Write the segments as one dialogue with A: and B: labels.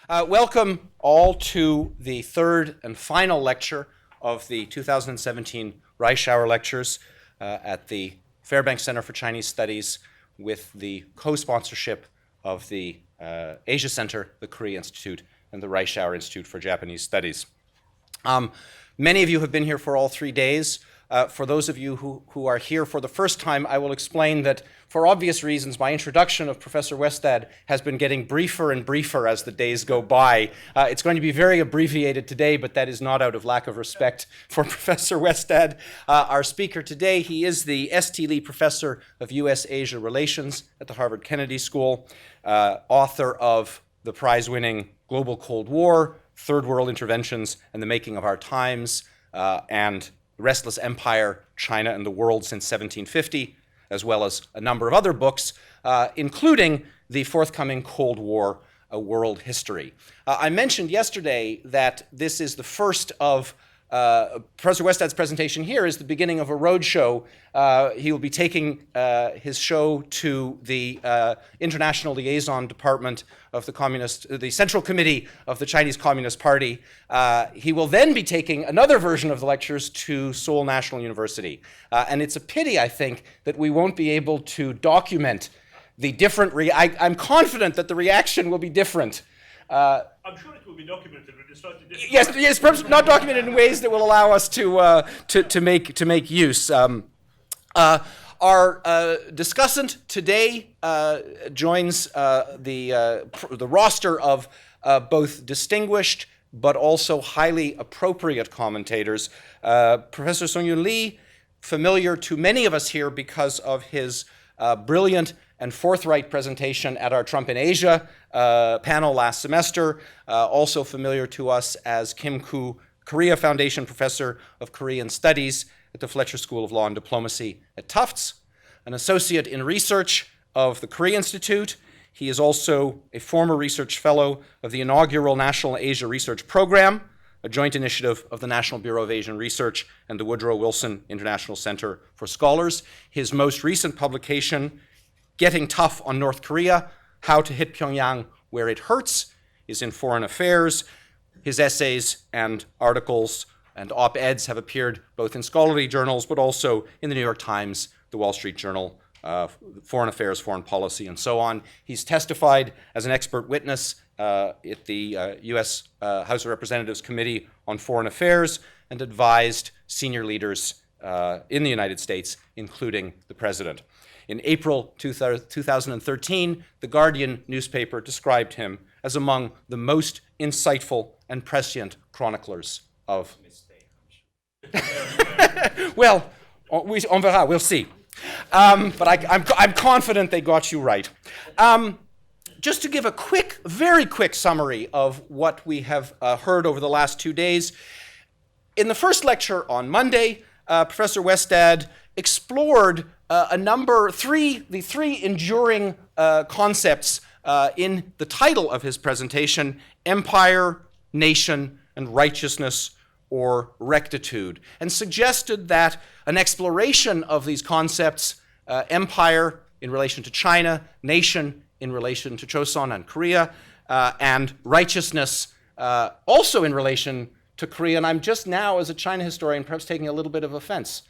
A: Welcome all to the third and final lecture of the 2017 Reischauer Lectures at the Fairbank Center for Chinese Studies with the co-sponsorship of the Asia Center, the Korea Institute, and the Reischauer Institute for Japanese Studies. Many of you have been here for all 3 days. For those of you who are here for the first time, I will explain that for obvious reasons, my introduction of Professor Westad has been getting briefer and briefer as the days go by. It's going to be very abbreviated today, but that is not out of lack of respect for Professor Westad. Our speaker today, he is the St. Lee Professor of U.S.-Asia Relations at the Harvard Kennedy School, author of the prize-winning Global Cold War, Third World Interventions and the Making of Our Times, and Restless Empire, China and the World Since 1750, as well as a number of other books, including the forthcoming Cold War, A World History. I mentioned yesterday that this is the first of Professor Westad's presentation here is the beginning of a roadshow. He will be taking his show to the International Liaison Department of the Central Committee of the Chinese Communist Party. He will then be taking another version of the lectures to Seoul National University. And it's a pity, I think, that we won't be able to document the different I'm confident that the reaction will be different.
B: I'm sure it will be documented, but it's slightly different.
A: Yes, perhaps not documented in ways that will allow us to make use. Our discussant today joins the roster of both distinguished but also highly appropriate commentators. Professor Sonja Lee, familiar to many of us here because of his brilliant and forthright presentation at our Trump in Asia panel last semester, also familiar to us as Kim Koo Korea Foundation Professor of Korean Studies at the Fletcher School of Law and Diplomacy at Tufts, an associate in research of the Korea Institute. He is also a former research fellow of the inaugural National Asia Research Program, a joint initiative of the National Bureau of Asian Research and the Woodrow Wilson International Center for Scholars. His most recent publication, Getting Tough on North Korea, How to Hit Pyongyang Where It Hurts, is in Foreign Affairs. His essays and articles and op-eds have appeared both in scholarly journals, but also in the New York Times, the Wall Street Journal, Foreign Affairs, Foreign Policy, and so on. He's testified as an expert witness at the U.S. House of Representatives Committee on Foreign Affairs and advised senior leaders in the United States, including the President. In April 2013, The Guardian newspaper described him as among the most insightful and prescient chroniclers of... Well, on verra, we'll see. But I'm confident they got you right. Just to give a very quick summary of what we have heard over the last 2 days. In the first lecture on Monday, Professor Westad explored the three enduring concepts in the title of his presentation: empire, nation, and righteousness or rectitude, and suggested that an exploration of these concepts, empire in relation to China, nation in relation to Choson and Korea, and righteousness also in relation to Korea. And I'm just now, as a China historian, perhaps taking a little bit of offense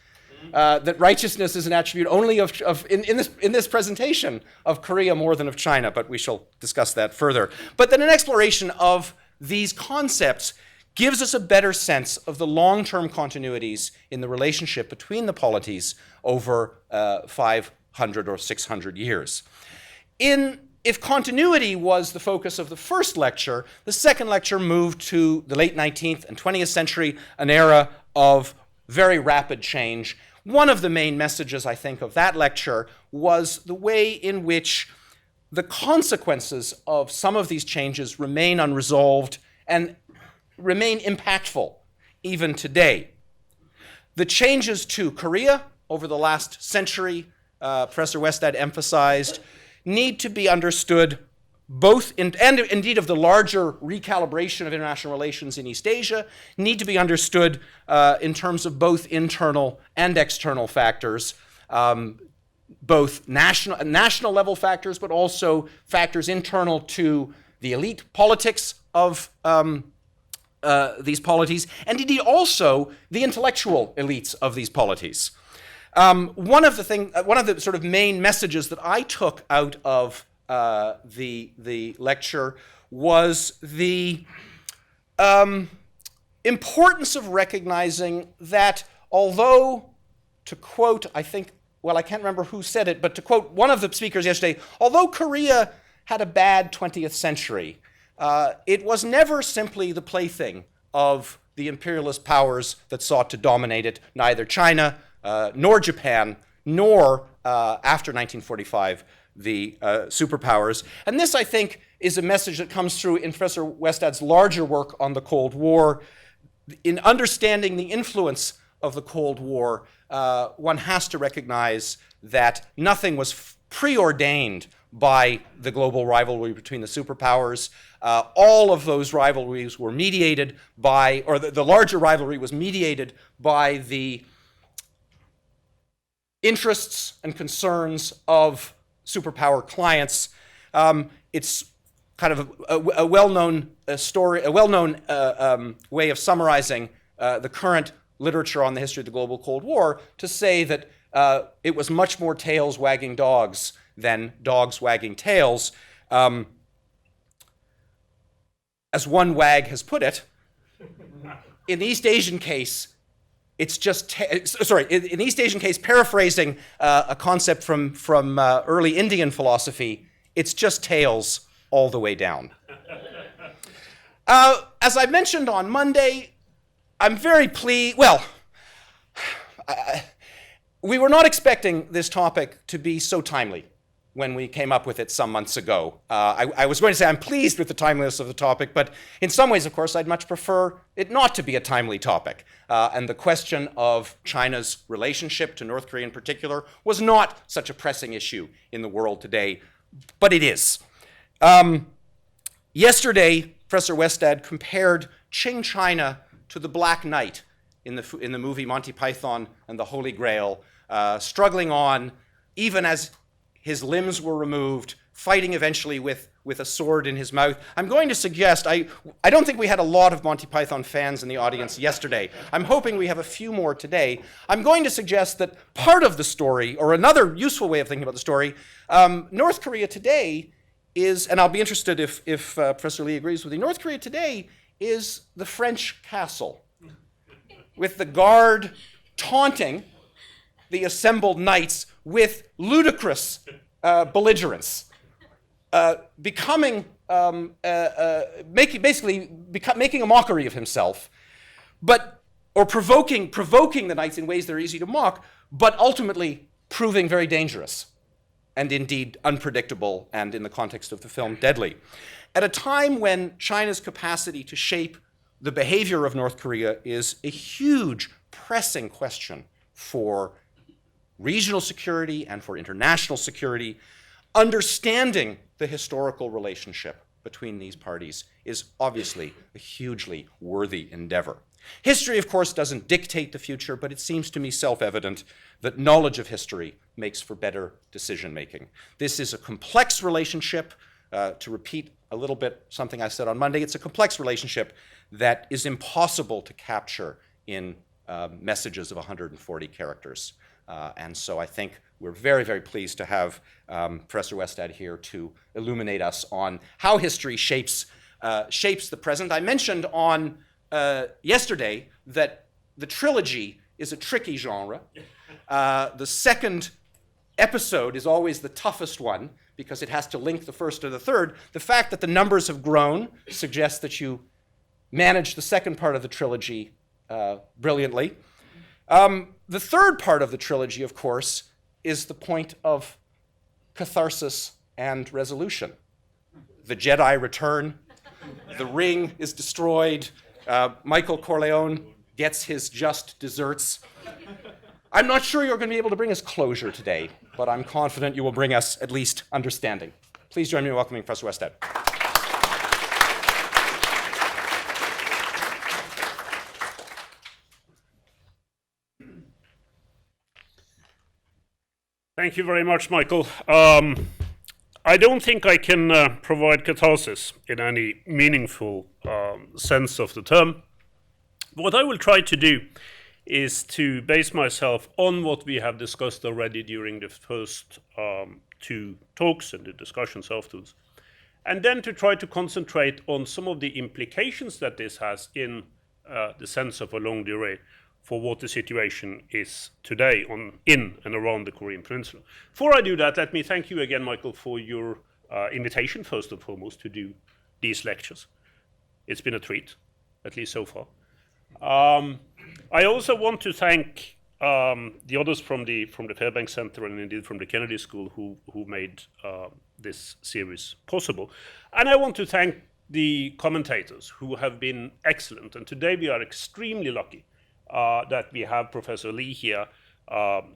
A: that righteousness is an attribute only in this presentation of Korea more than of China, but we shall discuss that further. But then an exploration of these concepts gives us a better sense of the long-term continuities in the relationship between the polities over 500 or 600 years. If continuity was the focus of the first lecture, the second lecture moved to the late 19th and 20th century, an era of very rapid change. One of the main messages, I think, of that lecture was the way in which the consequences of some of these changes remain unresolved and remain impactful even today. The changes to Korea over the last century, Professor Westad emphasized, need to be understood and indeed of the larger recalibration of international relations in East Asia, need to be understood in terms of both internal and external factors, both national level factors, but also factors internal to the elite politics of these polities, and indeed also the intellectual elites of these polities. One of the sort of main messages that I took out of the lecture was the importance of recognizing that although, to quote, I can't remember who said it, but to quote one of the speakers yesterday, although Korea had a bad 20th century, it was never simply the plaything of the imperialist powers that sought to dominate it, neither China nor Japan, nor after 1945, the superpowers. And this, I think, is a message that comes through in Professor Westad's larger work on the Cold War. In understanding the influence of the Cold War, one has to recognize that nothing was preordained by the global rivalry between the superpowers. All of those rivalries were mediated by, or the larger rivalry was mediated by the interests and concerns of superpower clients. It's kind of a well-known story, a well-known way of summarizing the current literature on the history of the global Cold War to say that it was much more tails wagging dogs than dogs wagging tails. As one wag has put it, in the East Asian case, it's just, in the East Asian case, paraphrasing a concept from early Indian philosophy, it's just tails all the way down. As I mentioned on Monday, I'm very pleased, we were not expecting this topic to be so timely when we came up with it some months ago. I was going to say I'm pleased with the timeliness of the topic, but in some ways, of course, I'd much prefer it not to be a timely topic. And the question of China's relationship to North Korea in particular was not such a pressing issue in the world today, but it is. Yesterday, Professor Westad compared Qing China to the Black Knight in the movie Monty Python and the Holy Grail, struggling on even as his limbs were removed, fighting eventually with a sword in his mouth. I'm going to suggest, I don't think we had a lot of Monty Python fans in the audience yesterday. I'm hoping we have a few more today. I'm going to suggest that part of the story, or another useful way of thinking about the story, North Korea today is, and I'll be interested if Professor Lee agrees with me, North Korea today is the French castle, with the guard taunting the assembled knights with ludicrous belligerence, making a mockery of himself, or provoking the knights in ways that are easy to mock, but ultimately proving very dangerous, and indeed unpredictable, and in the context of the film, deadly. At a time when China's capacity to shape the behavior of North Korea is a huge, pressing question for regional security and for international security, understanding the historical relationship between these parties is obviously a hugely worthy endeavor. History, of course, doesn't dictate the future, but it seems to me self-evident that knowledge of history makes for better decision-making. This is a complex relationship. To repeat a little bit something I said on Monday, it's a complex relationship that is impossible to capture in messages of 140 characters. And so I think we're very, very pleased to have Professor Westad here to illuminate us on how history shapes the present. I mentioned on yesterday that the trilogy is a tricky genre. The second episode is always the toughest one because it has to link the first to the third. The fact that the numbers have grown suggests that you managed the second part of the trilogy brilliantly. The third part of the trilogy, of course, is the point of catharsis and resolution. The Jedi return, the ring is destroyed, Michael Corleone gets his just desserts. I'm not sure you're going to be able to bring us closure today, but I'm confident you will bring us at least understanding. Please join me in welcoming Professor Westad.
B: Thank you very much, Michael.
C: I don't think I can provide catharsis in any meaningful sense of the term. What I will try to do is to base myself on what we have discussed already during the first two talks and the discussions afterwards, and then to try to concentrate on some of the implications that this has in the sense of a longue durée for what the situation is today in and around the Korean Peninsula. Before I do that, let me thank you again, Michael, for your invitation, first and foremost, to do these lectures. It's been a treat, at least so far. I also want to thank the others from the Fairbank Center and indeed from the Kennedy School who made this series possible. And I want to thank the commentators who have been excellent. And today we are extremely lucky that we have Professor Lee here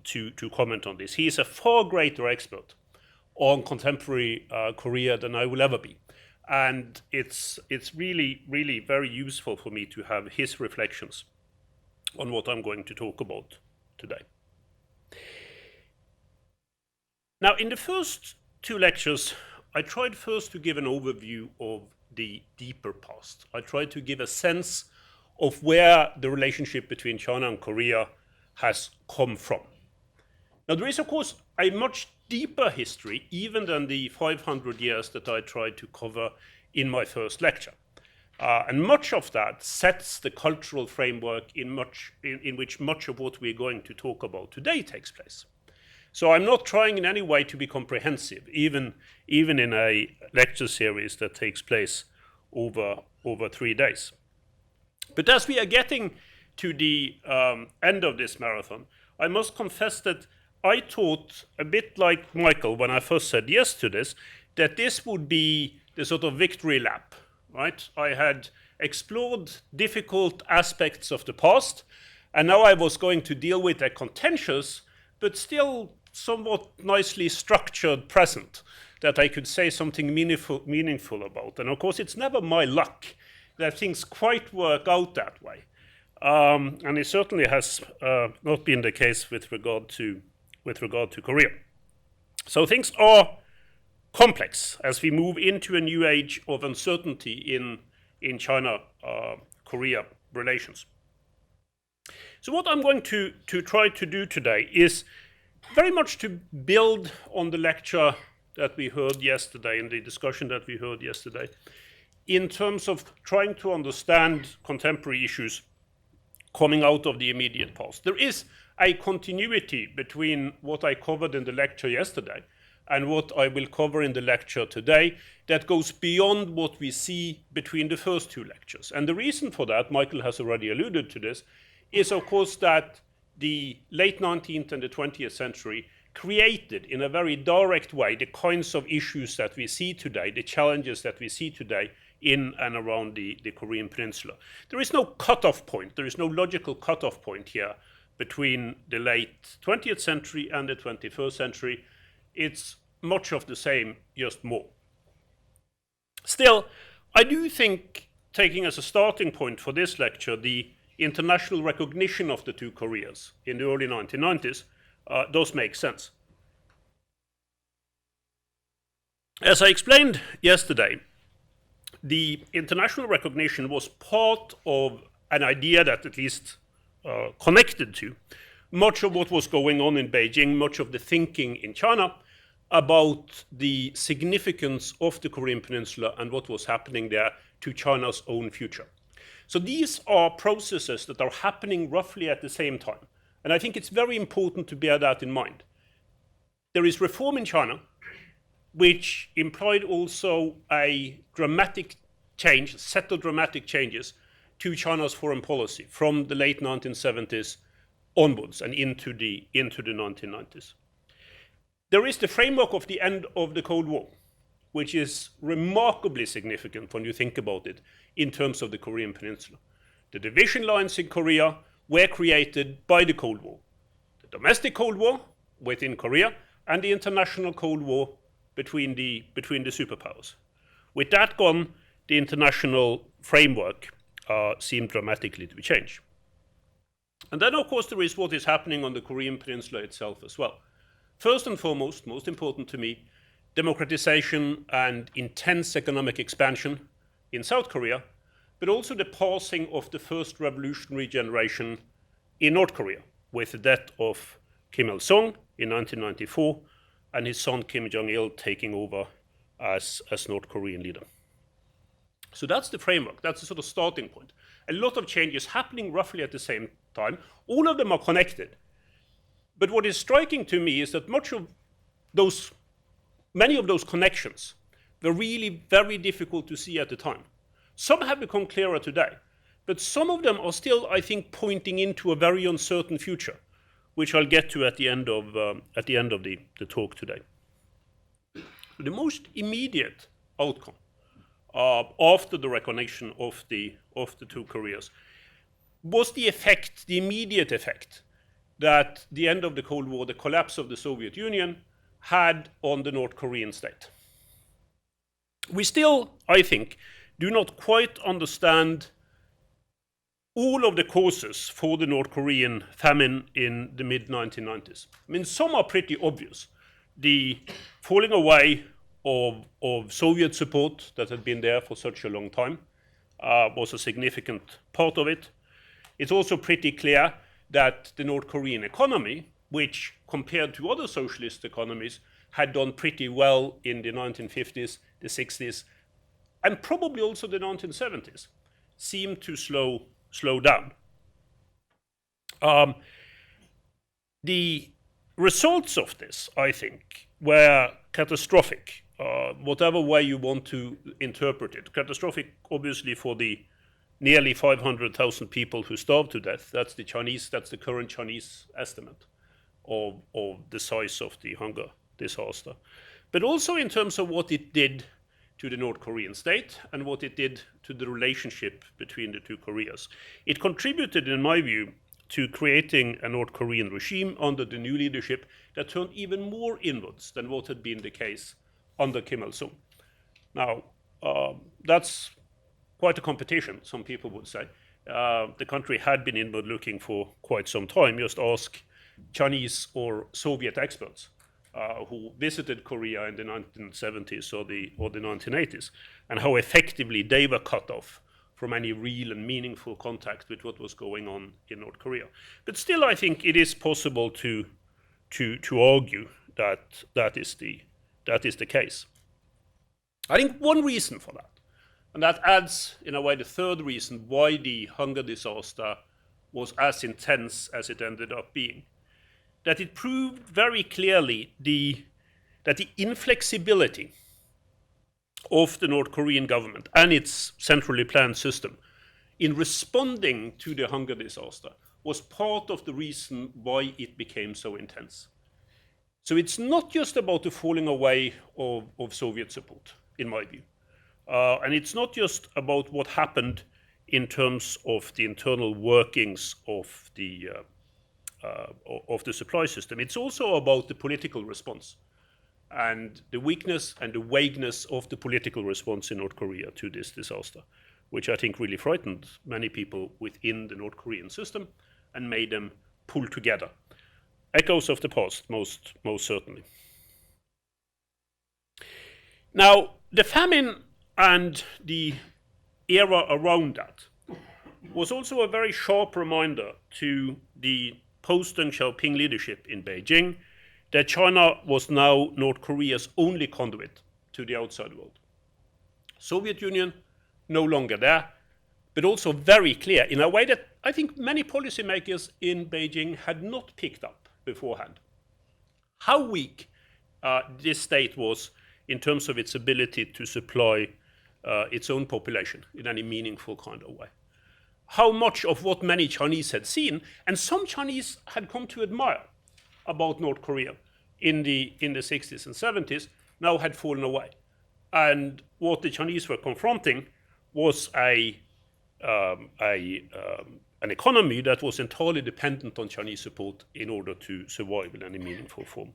C: to comment on this. He is a far greater expert on contemporary Korea than I will ever be. And it's really, really very useful for me to have his reflections on what I'm going to talk about today. Now, in the first two lectures, I tried first to give an overview of the deeper past. I tried to give a sense of where the relationship between China and Korea has come from. Now, there is, of course, a much deeper history, even than the 500 years that I tried to cover in my first lecture. And much of that sets the cultural framework in which much of what we're going to talk about today takes place. So I'm not trying in any way to be comprehensive, even in a lecture series that takes place over 3 days. But as we are getting to the end of this marathon, I must confess that I thought, a bit like Michael when I first said yes to this, that this would be the sort of victory lap, right? I had explored difficult aspects of the past, and now I was going to deal with a contentious, but still somewhat nicely structured present that I could say something meaningful about. And of course, it's never my luck that things quite work out that way. And it certainly has not been the case with regard to Korea. So things are complex as we move into a new age of uncertainty in China-Korea relations. So what I'm going to try to do today is very much to build on the lecture that we heard yesterday and the discussion that we heard yesterday in terms of trying to understand contemporary issues coming out of the immediate past. There is a continuity between what I covered in the lecture yesterday and what I will cover in the lecture today that goes beyond what we see between the first two lectures. And the reason for that, Michael has already alluded to this, is of course that the late 19th and the 20th century created in a very direct way the kinds of issues that we see today, the challenges that we see today in and around the Korean Peninsula. There is no cutoff point, there is no logical cutoff point here between the late 20th century and the 21st century. It's much of the same, just more. Still, I do think, taking as a starting point for this lecture, the international recognition of the two Koreas in the early 1990s does make sense. As I explained yesterday, the international recognition was part of an idea that at least connected to much of what was going on in Beijing, much of the thinking in China about the significance of the Korean Peninsula and what was happening there to China's own future. So these are processes that are happening roughly at the same time. And I think it's very important to bear that in mind. There is reform in China, which implied also a dramatic change, a set of dramatic changes to China's foreign policy from the late 1970s onwards and into the 1990s. There is the framework of the end of the Cold War, which is remarkably significant when you think about it in terms of the Korean Peninsula. The division lines in Korea were created by the Cold War. The domestic Cold War within Korea and the international Cold War between the superpowers. With that gone, the international framework seemed dramatically to change. And then, of course, there is what is happening on the Korean Peninsula itself as well. First and foremost, most important to me, democratization and intense economic expansion in South Korea, but also the passing of the first revolutionary generation in North Korea, with the death of Kim Il-sung in 1994 and his son Kim Jong-il taking over as North Korean leader. So that's the framework, that's the sort of starting point. A lot of changes happening roughly at the same time. All of them are connected. But what is striking to me is that many of those connections were really very difficult to see at the time. Some have become clearer today, but some of them are still, I think, pointing into a very uncertain future, which I'll get to at the end of the talk today. The most immediate outcome after the recognition of the two Koreas was the immediate effect that the end of the Cold War, the collapse of the Soviet Union, had on the North Korean state. We still, I think, do not quite understand all of the causes for the North Korean famine in the mid-1990s. I mean, some are pretty obvious. The falling away of Soviet support that had been there for such a long time was a significant part of it. It's also pretty clear that the North Korean economy, which compared to other socialist economies had done pretty well in the 1950s, the 60s, and probably also the 1970s, seemed to slow down. The results of this, I think, were catastrophic, whatever way you want to interpret it. Catastrophic, obviously, for the nearly 500,000 people who starved to death. That's the current Chinese estimate of the size of the hunger disaster. But also in terms of what it did to the North Korean state and what it did to the relationship between the two Koreas. It contributed, in my view, to creating a North Korean regime under the new leadership that turned even more inwards than what had been the case under Kim Il-sung. Now, that's quite a competition, some people would say. The country had been inward looking for quite some time. Just ask Chinese or Soviet experts who visited Korea in the 1970s or the 1980s, and how effectively they were cut off from any real and meaningful contact with what was going on in North Korea. But still, I think it is possible to argue that that is the case. I think one reason for that, and that adds, in a way, the third reason why the hunger disaster was as intense as it ended up being, that it proved very clearly that the inflexibility of the North Korean government and its centrally planned system in responding to the hunger disaster was part of the reason why it became so intense. So it's not just about the falling away of Soviet support, in my view. And it's not just about what happened in terms of the internal workings of the supply system. It's also about the political response and the weakness and the vagueness of the political response in North Korea to this disaster, which I think really frightened many people within the North Korean system and made them pull together. Echoes of the past, most certainly. Now, the famine and the era around that was also a very sharp reminder to the post-Deng Xiaoping leadership in Beijing that China was now North Korea's only conduit to the outside world. Soviet Union, no longer there, but also very clear in a way that I think many policymakers in Beijing had not picked up beforehand. How weak this state was in terms of its ability to supply its own population in any meaningful kind of way. How much of what many Chinese had seen, and some Chinese had come to admire about North Korea in the 60s and 70s, now had fallen away. And what the Chinese were confronting was an economy that was entirely dependent on Chinese support in order to survive in any meaningful form.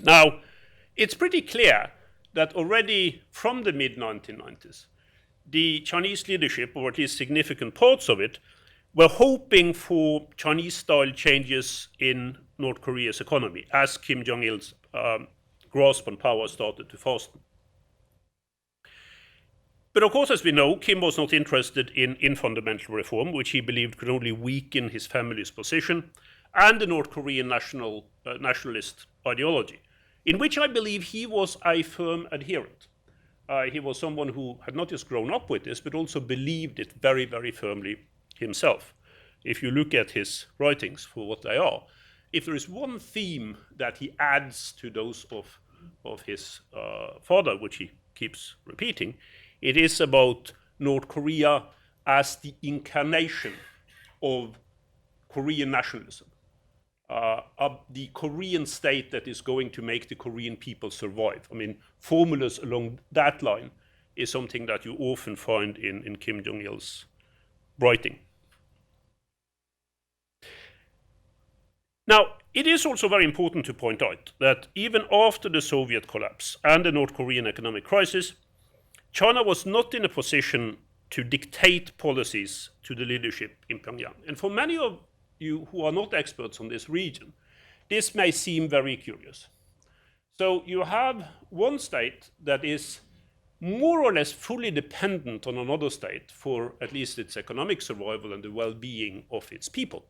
C: Now, it's pretty clear that already from the mid-1990s, the Chinese leadership, or at least significant parts of it, were hoping for Chinese-style changes in North Korea's economy, as Kim Jong-il's grasp on power started to fasten. But of course, as we know, Kim was not interested in fundamental reform, which he believed could only weaken his family's position and the North Korean nationalist ideology, in which I believe he was a firm adherent. He was someone who had not just grown up with this, but also believed it very, very firmly himself. If you look at his writings for what they are, if there is one theme that he adds to those of his father, which he keeps repeating, it is about North Korea as the incarnation of Korean nationalism, of the Korean state that is going to make the Korean people survive. I mean, formulas along that line is something that you often find in Kim Jong-il's writing. Now, it is also very important to point out that even after the Soviet collapse and the North Korean economic crisis, China was not in a position to dictate policies to the leadership in Pyongyang. And for many of you who are not experts on this region, this may seem very curious. So you have one state that is more or less fully dependent on another state for at least its economic survival and the well-being of its people.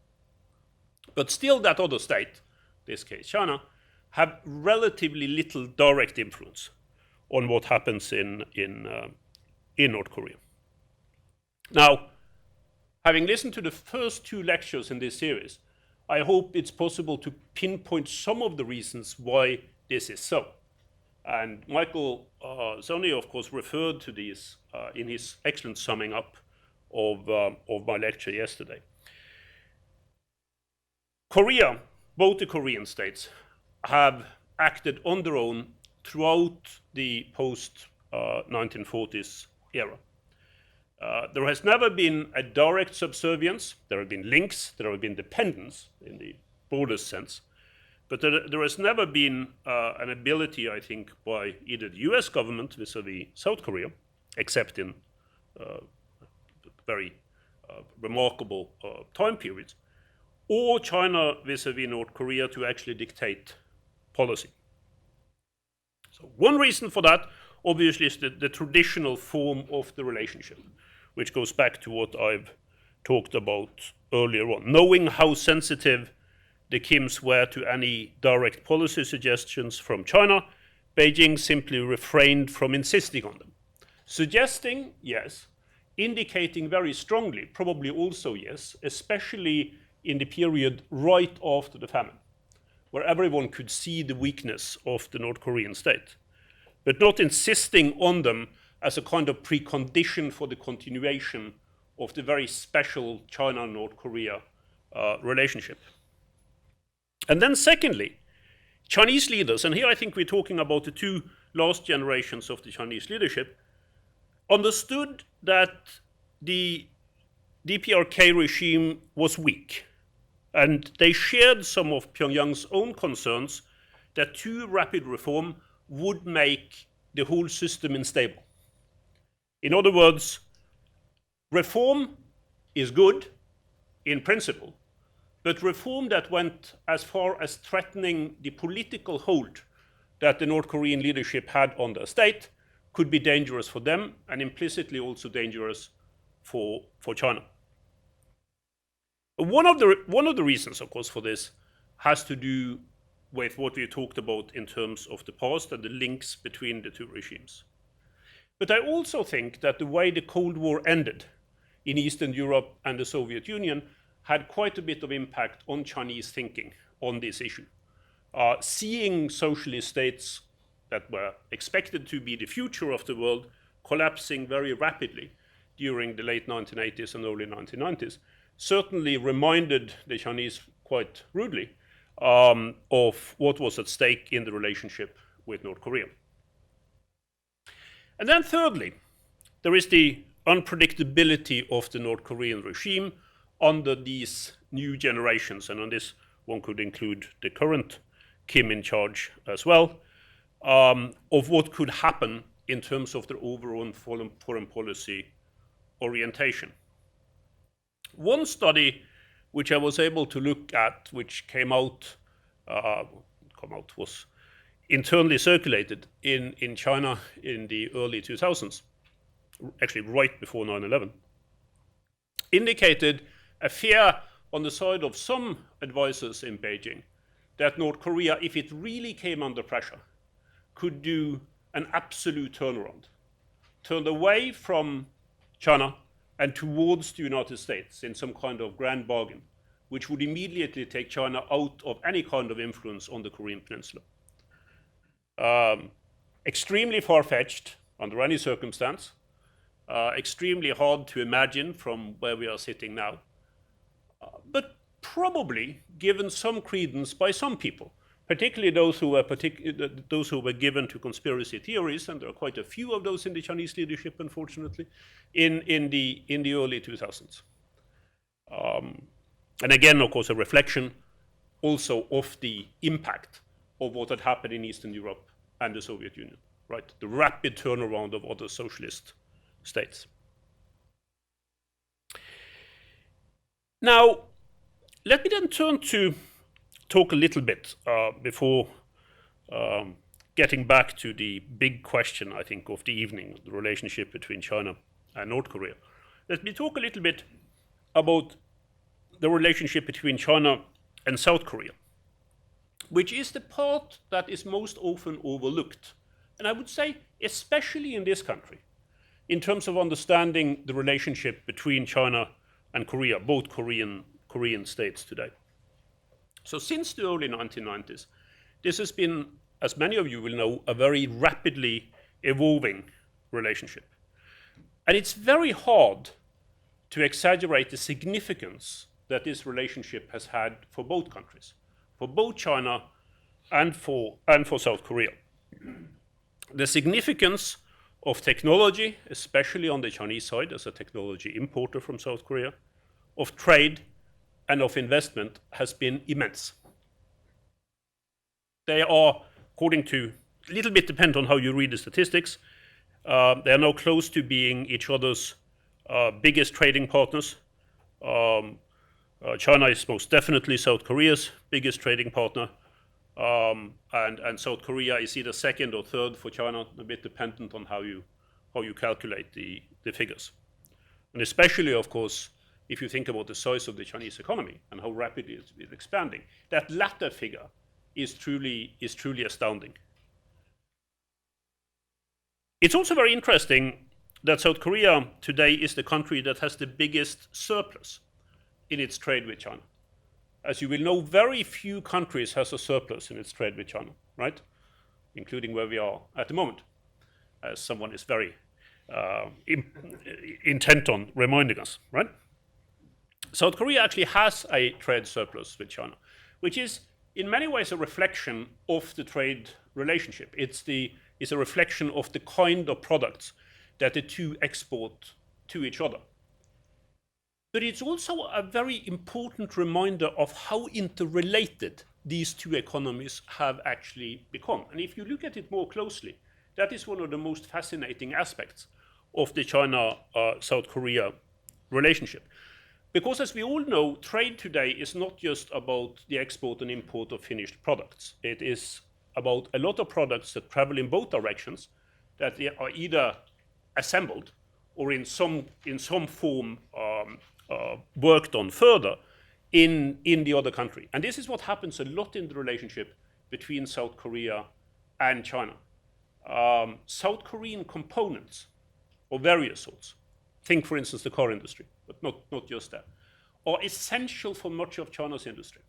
C: But still that other state, in this case China, have relatively little direct influence on what happens in North Korea. Now, having listened to the first two lectures in this series, I hope it's possible to pinpoint some of the reasons why this is so. And Michael Sonja, of course, referred to these in his excellent summing up of my lecture yesterday. Korea, both the Korean states, have acted on their own throughout the post-1940s era. There has never been a direct subservience. There have been links, there have been dependence in the broadest sense, but there has never been an ability, I think, by either the US government vis-a-vis South Korea, except in very remarkable time periods, or China vis-a-vis North Korea to actually dictate policy. So one reason for that, obviously, is the traditional form of the relationship, which goes back to what I've talked about earlier on. Knowing how sensitive the Kims were to any direct policy suggestions from China, Beijing simply refrained from insisting on them. Suggesting, yes. Indicating very strongly, probably also yes, especially in the period right after the famine, where everyone could see the weakness of the North Korean state, but not insisting on them as a kind of precondition for the continuation of the very special China-North Korea relationship. And then secondly, Chinese leaders, and here I think we're talking about the two last generations of the Chinese leadership, understood that the DPRK regime was weak, and they shared some of Pyongyang's own concerns that too rapid reform would make the whole system unstable. In other words, reform is good in principle, but reform that went as far as threatening the political hold that the North Korean leadership had on their state could be dangerous for them and implicitly also dangerous for China. One of the reasons, of course, for this has to do with what we talked about in terms of the past and the links between the two regimes. But I also think that the way the Cold War ended in Eastern Europe and the Soviet Union had quite a bit of impact on Chinese thinking on this issue. Seeing socialist states that were expected to be the future of the world collapsing very rapidly during the late 1980s and early 1990s certainly reminded the Chinese quite rudely of what was at stake in the relationship with North Korea. And then thirdly, there is the unpredictability of the North Korean regime under these new generations, and on this one could include the current Kim in charge as well, of what could happen in terms of their overall foreign policy orientation. One study which I was able to look at, which was internally circulated in China in the early 2000s, actually right before 9/11, indicated a fear on the side of some advisors in Beijing that North Korea, if it really came under pressure, could do an absolute turnaround, turned away from China and towards the United States in some kind of grand bargain, which would immediately take China out of any kind of influence on the Korean Peninsula. Extremely far-fetched under any circumstance, extremely hard to imagine from where we are sitting now, but probably given some credence by some people, particularly those who were given to conspiracy theories, and there are quite a few of those in the Chinese leadership, unfortunately, in the early 2000s. And again, of course, a reflection also of the impact of what had happened in Eastern Europe and the Soviet Union, right? The rapid turnaround of other socialist states. Now, let me then turn to talk a little bit before getting back to the big question, I think, of the evening, the relationship between China and North Korea. Let me talk a little bit about the relationship between China and South Korea, which is the part that is most often overlooked. And I would say, especially in this country, in terms of understanding the relationship between China and Korea, both Korean states today. So since the early 1990s, this has been, as many of you will know, a very rapidly evolving relationship. And it's very hard to exaggerate the significance that this relationship has had for both countries, for both China and for South Korea. The significance of technology, especially on the Chinese side as a technology importer from South Korea, of trade and of investment has been immense. They are, according to, a little bit depend on how you read the statistics, they are now close to being each other's biggest trading partners. China is most definitely South Korea's biggest trading partner, and South Korea is either second or third for China, a bit dependent on how you calculate the figures. And especially, of course, if you think about the size of the Chinese economy and how rapidly it's expanding, that latter figure is truly astounding. It's also very interesting that South Korea today is the country that has the biggest surplus in its trade with China. As you will know, very few countries has a surplus in its trade with China, right? Including where we are at the moment, as someone is very intent on reminding us, right? South Korea actually has a trade surplus with China, which is in many ways a reflection of the trade relationship. It's a reflection of the kind of products that the two export to each other. But it's also a very important reminder of how interrelated these two economies have actually become. And if you look at it more closely, that is one of the most fascinating aspects of the China-South Korea relationship. Because as we all know, trade today is not just about the export and import of finished products. It is about a lot of products that travel in both directions, that they are either assembled or in some form worked on further in the other country. And this is what happens a lot in the relationship between South Korea and China. South Korean components of various sorts, think for instance the car industry, but not just that, are essential for much of China's industry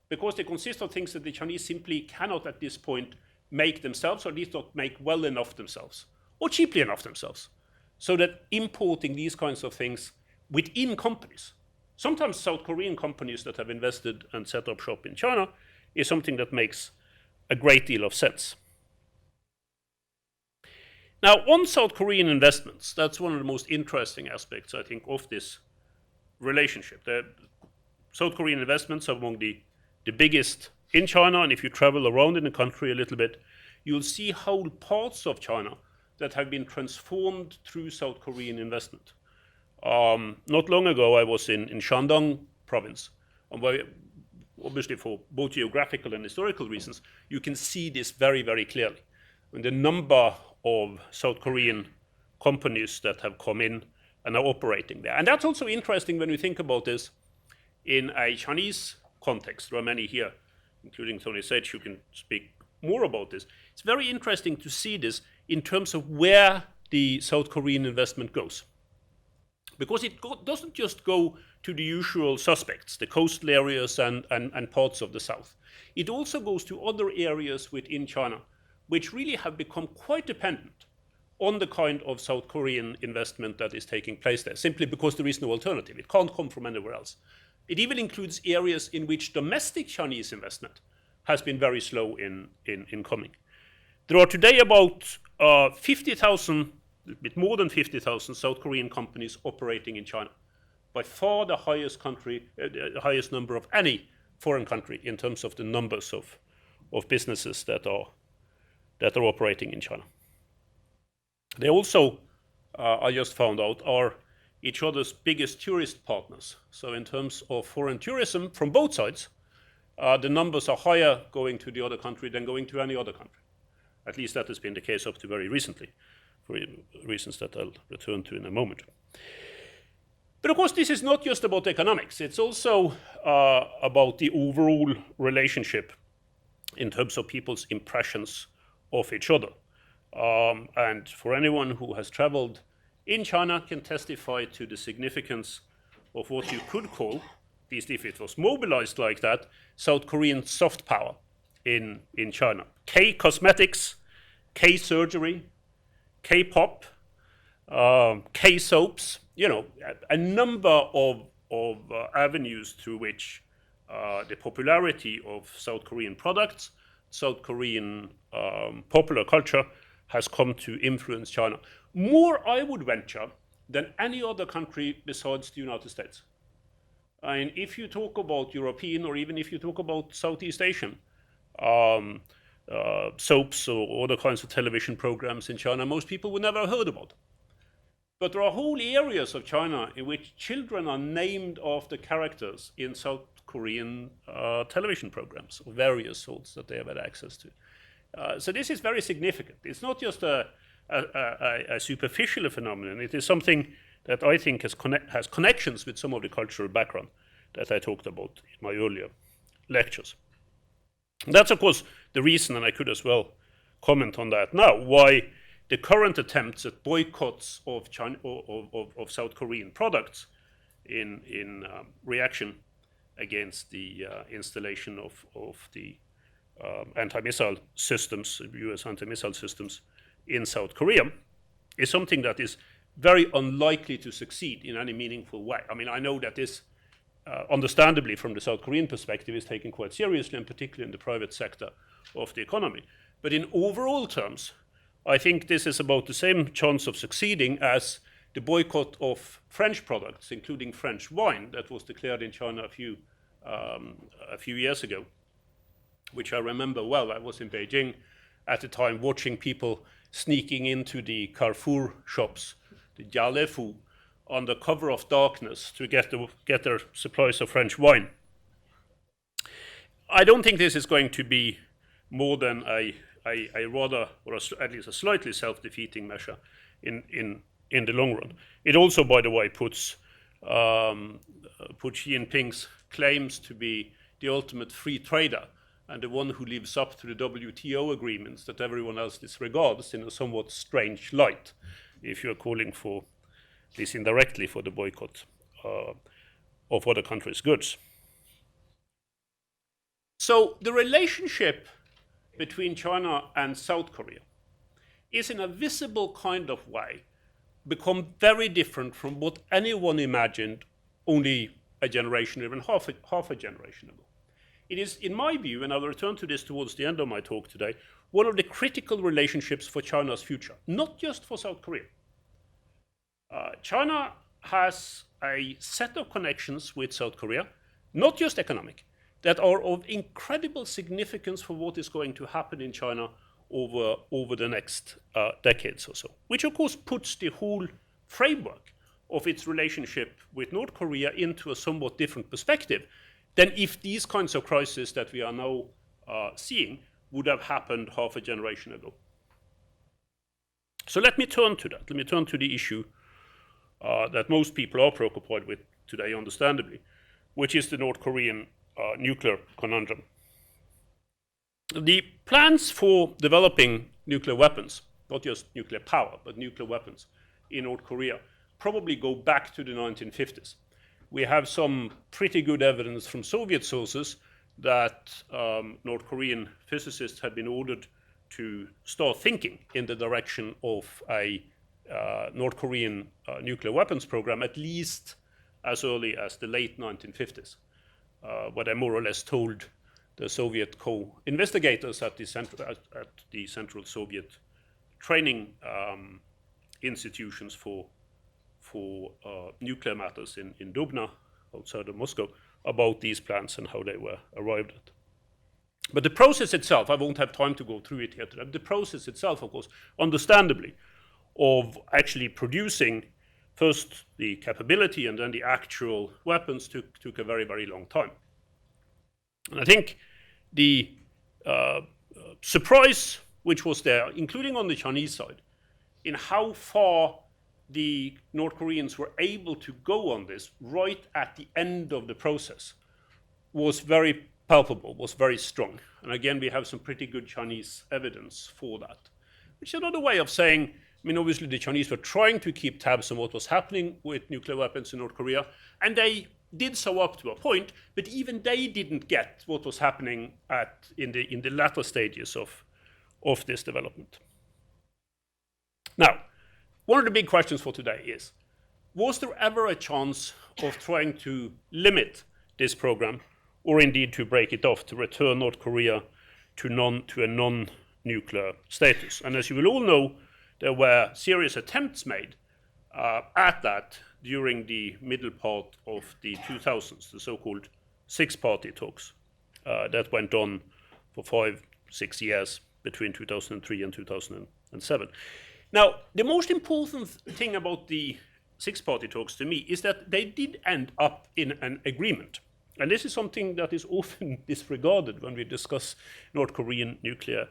C: because they consist of things that the Chinese simply cannot at this point make themselves, or at least not make well enough themselves, or cheaply enough themselves, so that importing these kinds of things within companies, sometimes South Korean companies that have invested and set up shop in China, is something that makes a great deal of sense. Now, on South Korean investments, that's one of the most interesting aspects, I think, of this relationship. The South Korean investments are among the biggest in China, and if you travel around in the country a little bit, you'll see whole parts of China that have been transformed through South Korean investment. Not long ago, I was in Shandong province, and obviously for both geographical and historical reasons, you can see this very, very clearly. And the number of South Korean companies that have come in and are operating there. And that's also interesting when you think about this in a Chinese context. There are many here, including Tony Sage, who can speak more about this. It's very interesting to see this in terms of where the South Korean investment goes. Because it doesn't just go to the usual suspects, the coastal areas and parts of the south. It also goes to other areas within China, which really have become quite dependent on the kind of South Korean investment that is taking place there, simply because there is no alternative. It can't come from anywhere else. It even includes areas in which domestic Chinese investment has been very slow in coming. There are today about 50,000, a bit more than 50,000 South Korean companies operating in China. By far the highest highest number of any foreign country in terms of the numbers of businesses that are operating in China. They also, I just found out, are each other's biggest tourist partners. So in terms of foreign tourism from both sides, the numbers are higher going to the other country than going to any other country. At least that has been the case up to very recently, for reasons that I'll return to in a moment. But of course, this is not just about economics. It's also about the overall relationship in terms of people's impressions of each other. And for anyone who has traveled in China can testify to the significance of what you could call, at least if it was mobilized like that, South Korean soft power in China. K-cosmetics, K-surgery, K-pop, K-soaps, a number of avenues through which the popularity of South Korean products, South Korean popular culture has come to influence China. More, I would venture, than any other country besides the United States. And if you talk about European, or even if you talk about Southeast Asian soaps or other kinds of television programs in China, most people would never have heard about. But there are whole areas of China in which children are named after characters in South Korean television programs of various sorts that they have had access to. So this is very significant. It's not just a superficial phenomenon. It is something that I think has connections with some of the cultural background that I talked about in my earlier lectures. And that's, of course, the reason, and I could as well comment on that now, why the current attempts at boycotts of South Korean products in reaction against the installation of the anti-missile systems, US anti-missile systems in South Korea, is something that is very unlikely to succeed in any meaningful way. I mean, I know that this, understandably from the South Korean perspective, is taken quite seriously, and particularly in the private sector of the economy. But in overall terms, I think this is about the same chance of succeeding as the boycott of French products, including French wine, that was declared in China a few years ago, which I remember well. I was in Beijing at the time watching people sneaking into the Carrefour shops, the Jialefu, on the cover of darkness to get their supplies of French wine. I don't think this is going to be more than a rather, or at least a slightly self-defeating measure in the long run. It also, by the way, puts Xi Jinping's claims to be the ultimate free trader and the one who lives up to the WTO agreements that everyone else disregards in a somewhat strange light, if you're calling for, at least indirectly, for the boycott of other countries' goods. So the relationship between China and South Korea is, in a visible kind of way, become very different from what anyone imagined only a generation, even half a generation ago. It is, in my view, and I'll return to this towards the end of my talk today, one of the critical relationships for China's future, not just for South Korea. China has a set of connections with South Korea, not just economic, that are of incredible significance for what is going to happen in China over the next decades or so, which of course puts the whole framework of its relationship with North Korea into a somewhat different perspective than if these kinds of crises that we are now seeing would have happened half a generation ago. So let me turn to that. Let me turn to the issue that most people are preoccupied with today, understandably, which is the North Korean nuclear conundrum. The plans for developing nuclear weapons, not just nuclear power, but nuclear weapons in North Korea, probably go back to the 1950s. We have some pretty good evidence from Soviet sources that North Korean physicists had been ordered to start thinking in the direction of a North Korean nuclear weapons program, at least as early as the late 1950s. What I more or less told the Soviet co-investigators at the Central Soviet training institutions for nuclear matters in Dubna, outside of Moscow, about these plans and how they were arrived at. But the process itself, I won't have time to go through it here today, the process itself, of course, understandably, of actually producing first the capability and then the actual weapons took a very, very long time. And I think the surprise which was there, including on the Chinese side, in how far the North Koreans were able to go on this right at the end of the process, was very palpable, was very strong. And again, we have some pretty good Chinese evidence for that, which is another way of saying, I mean, obviously the Chinese were trying to keep tabs on what was happening with nuclear weapons in North Korea, and they did so up to a point, but even they didn't get what was happening in the latter stages of this development. Now, one of the big questions for today is, was there ever a chance of trying to limit this program, or indeed to break it off, to return North Korea to a non-nuclear status? And as you will all know, there were serious attempts made at that during the middle part of the 2000s, the so-called Sixparty talks that went on for 5-6 years between 2003 and 2007. Now, the most important thing about the Sixparty talks to me is that they did end up in an agreement. And this is something that is often disregarded when we discuss North Korean nuclear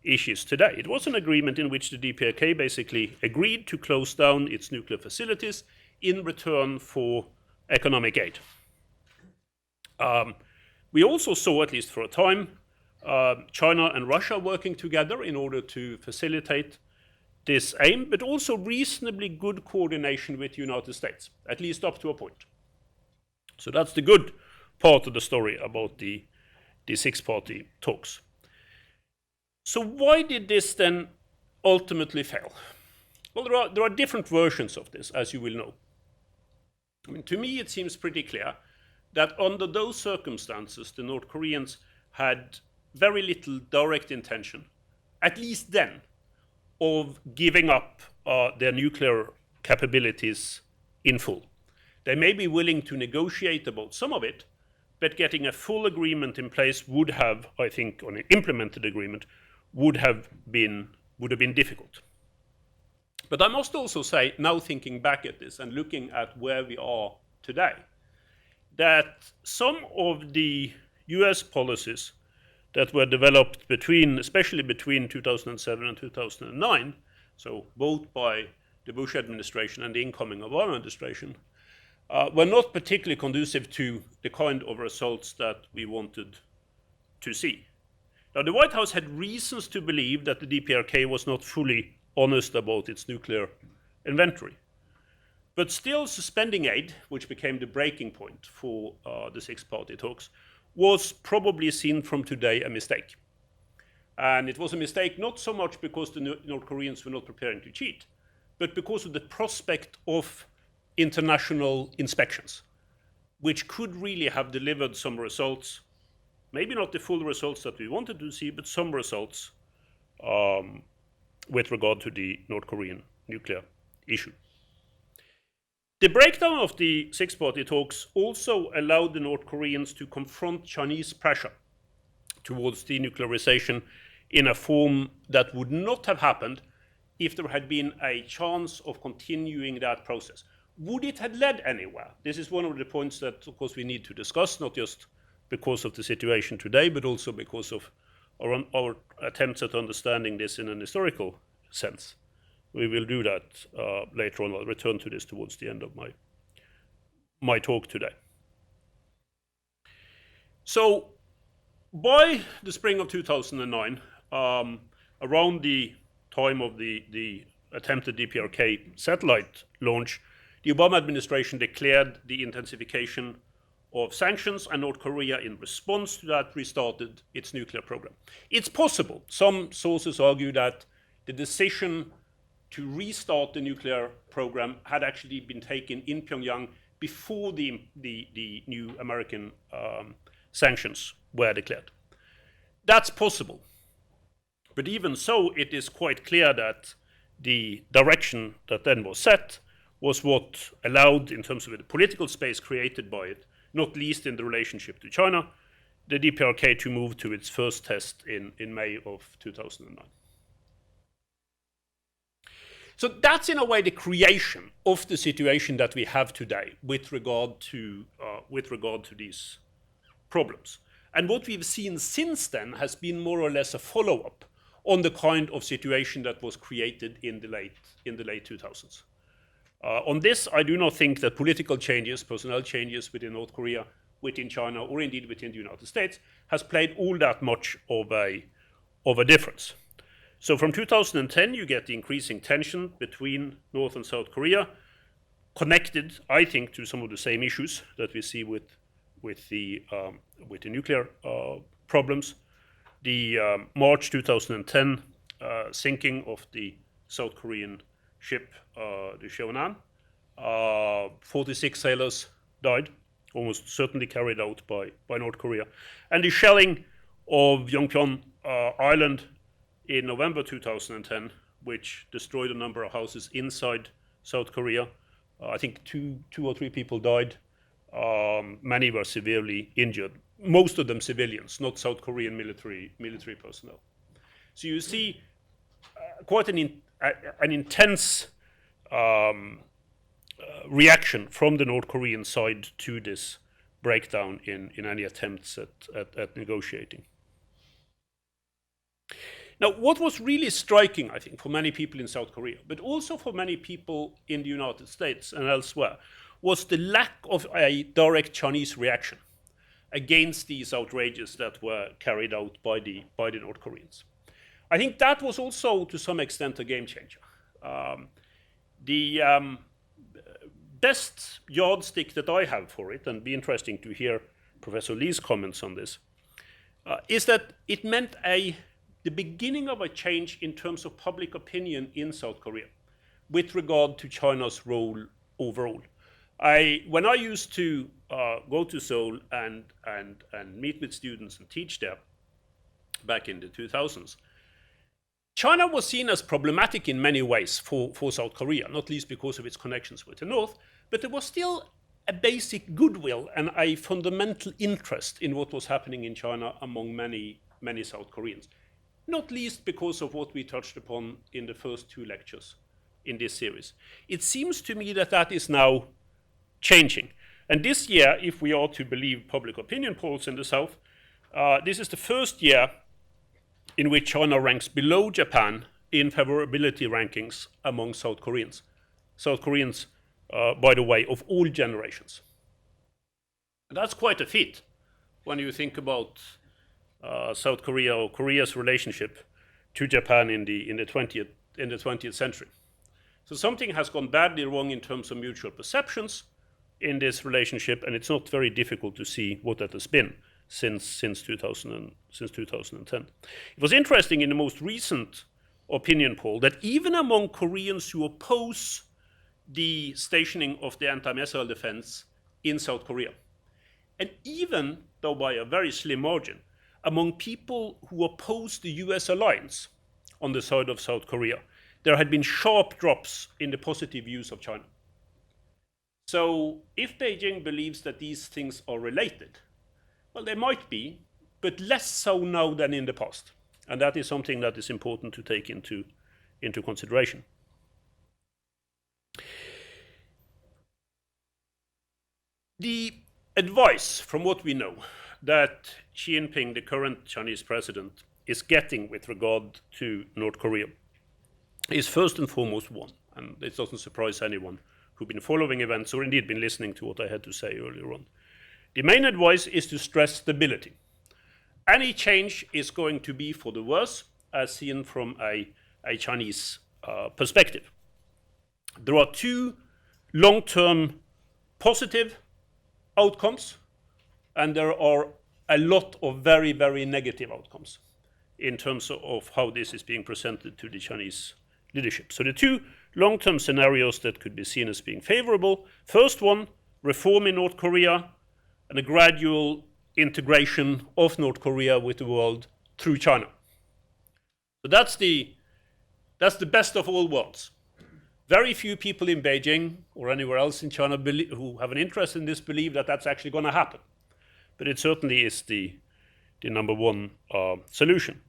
C: issues today. It was an agreement in which the DPRK basically agreed to close down its nuclear facilities in return for economic aid. We also saw, at least for a time, China and Russia working together in order to facilitate this aim, but also reasonably good coordination with the United States, at least up to a point. So that's the good part of the story about the Six-Party talks. So why did this then ultimately fail? Well, there are different versions of this, as you will know. I mean, to me, it seems pretty clear that under those circumstances, the North Koreans had very little direct intention, at least then, of giving up their nuclear capabilities in full. They may be willing to negotiate about some of it, but getting a full agreement in place would have, I think, on an implemented agreement, would have been difficult. But I must also say, now thinking back at this and looking at where we are today, that some of the US policies that were developed especially between 2007 and 2009, so both by the Bush administration and the incoming Obama administration, were not particularly conducive to the kind of results that we wanted to see. Now, the White House had reasons to believe that the DPRK was not fully honest about its nuclear inventory. But still, suspending aid, which became the breaking point for the Six-Party talks, was probably seen from today a mistake. And it was a mistake not so much because the North Koreans were not preparing to cheat, but because of the prospect of international inspections, which could really have delivered some results, maybe not the full results that we wanted to see, but some results with regard to the North Korean nuclear issue. The breakdown of the Six-Party talks also allowed the North Koreans to confront Chinese pressure towards denuclearization in a form that would not have happened if there had been a chance of continuing that process. Would it have led anywhere? This is one of the points that, of course, we need to discuss, not just because of the situation today, but also because of our attempts at understanding this in an historical sense. We will do that later on. I'll return to this towards the end of my talk today. So by the spring of 2009, around the time of the attempted DPRK satellite launch, the Obama administration declared the intensification of sanctions, and North Korea, in response to that, restarted its nuclear program. It's possible. Some sources argue that the decision to restart the nuclear program had actually been taken in Pyongyang before the new American sanctions were declared. That's possible. But even so, it is quite clear that the direction that then was set was what allowed, in terms of the political space created by it, not least in the relationship to China, the DPRK to move to its first test in May of 2009. So that's in a way the creation of the situation that we have today with regard to these problems. And what we've seen since then has been more or less a follow-up on the kind of situation that was created in the late 2000s. On this, I do not think that political changes, personnel changes within North Korea, within China, or indeed within the United States, has played all that much of a difference. So from 2010, you get the increasing tension between North and South Korea, connected, I think, to some of the same issues that we see with the nuclear problems. The March 2010 sinking of the South Korean ship, the Cheonan, 46 sailors died, almost certainly carried out by North Korea. And the shelling of Yongpyeon Island in November 2010, which destroyed a number of houses inside South Korea. I think two or three people died. Many were severely injured. Most of them civilians, not South Korean military personnel. So you see quite an intense reaction from the North Korean side to this breakdown in any attempts at negotiating. Now, what was really striking, I think, for many people in South Korea, but also for many people in the United States and elsewhere, was the lack of a direct Chinese reaction against these outrages that were carried out by the North Koreans. I think that was also, to some extent, a game changer. The best yardstick that I have for it, and it'd be interesting to hear Professor Lee's comments on this, is that it meant the beginning of a change in terms of public opinion in South Korea with regard to China's role overall. When I used to go to Seoul and meet with students and teach there back in the 2000s, China was seen as problematic in many ways for South Korea, not least because of its connections with the North, but there was still a basic goodwill and a fundamental interest in what was happening in China among many South Koreans, not least because of what we touched upon in the first two lectures in this series. It seems to me that that is now changing. And this year, if we are to believe public opinion polls in the South, this is the first year in which China ranks below Japan in favorability rankings among South Koreans. South Koreans, by the way, of all generations. And that's quite a feat when you think about South Korea or Korea's relationship to Japan in the 20th century. So something has gone badly wrong in terms of mutual perceptions in this relationship, and it's not very difficult to see what that has been since 2010. It was interesting in the most recent opinion poll that even among Koreans who oppose the stationing of the antimissile defense in South Korea, and even though by a very slim margin, among people who oppose the US alliance on the side of South Korea, there had been sharp drops in the positive views of China. So if Beijing believes that these things are related, well, they might be, but less so now than in the past. And that is something that is important to take into consideration. The advice from what we know that Xi Jinping, the current Chinese president, is getting with regard to North Korea is first and foremost one, and it doesn't surprise anyone who've been following events or indeed been listening to what I had to say earlier on. The main advice is to stress stability. Any change is going to be for the worse, as seen from a Chinese perspective. There are two long-term positive outcomes, and there are a lot of very, very negative outcomes in terms of how this is being presented to the Chinese leadership. So the two long-term scenarios that could be seen as being favorable, first one, reform in North Korea and a gradual integration of North Korea with the world through China. So that's the best of all worlds. Very few people in Beijing or anywhere else in China who have an interest in this believe that that's actually going to happen. But it certainly is the number one solution.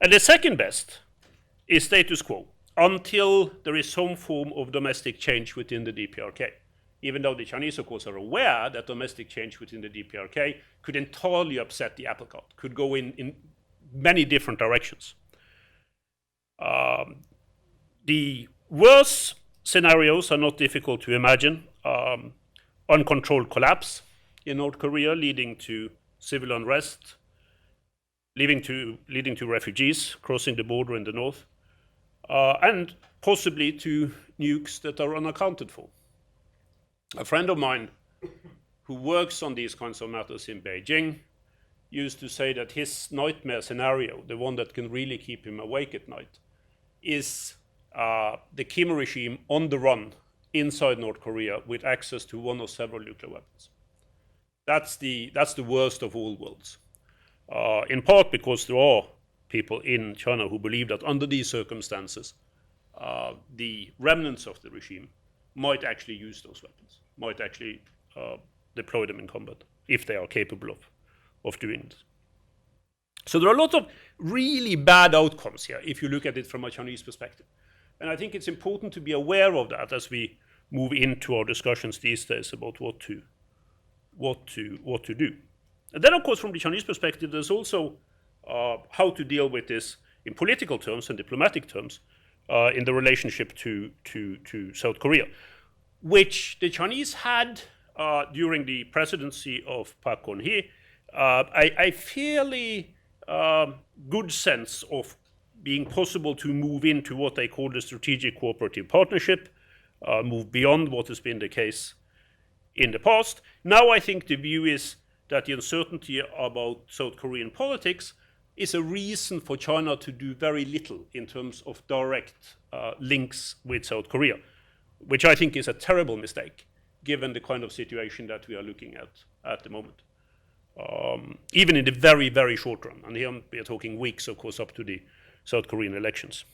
C: And the second best is status quo until there is some form of domestic change within the DPRK. Even though the Chinese, of course, are aware that domestic change within the DPRK could entirely upset the apple cart, could go in many different directions. The worst scenarios are not difficult to imagine. Uncontrolled collapse in North Korea, leading to civil unrest, leading to refugees crossing the border in the north, and possibly to nukes that are unaccounted for. A friend of mine who works on these kinds of matters in Beijing used to say that his nightmare scenario, the one that can really keep him awake at night, is the Kim regime on the run inside North Korea with access to one or several nuclear weapons. That's the worst of all worlds. In part because there are people in China who believe that under these circumstances, the remnants of the regime might actually use those weapons, might actually deploy them in combat, if they are capable of doing this. So there are a lot of really bad outcomes here, if you look at it from a Chinese perspective. And I think it's important to be aware of that as we move into our discussions these days about what to do. And then, of course, from the Chinese perspective, there's also how to deal with this in political terms and diplomatic terms in the relationship to South Korea, which the Chinese had during the presidency of Park Geun-hye a fairly good sense of being possible to move into what they call the strategic cooperative partnership, move beyond what has been the case in the past. Now I think the view is that the uncertainty about South Korean politics is a reason for China to do very little in terms of direct links with South Korea, which I think is a terrible mistake, given the kind of situation that we are looking at the moment. Even in the very, very short run, and here we are talking weeks, of course, up to the South Korean elections.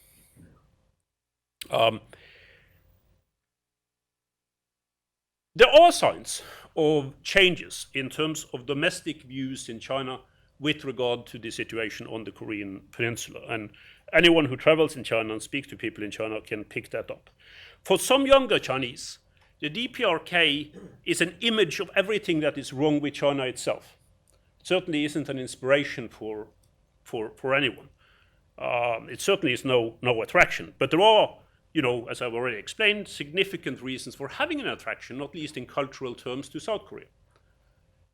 C: There are signs of changes in terms of domestic views in China with regard to the situation on the Korean peninsula. And anyone who travels in China and speaks to people in China can pick that up. For some younger Chinese, the DPRK is an image of everything that is wrong with China itself. It certainly isn't an inspiration for anyone. It certainly is no attraction. But there are, as I've already explained, significant reasons for having an attraction, not least in cultural terms, to South Korea.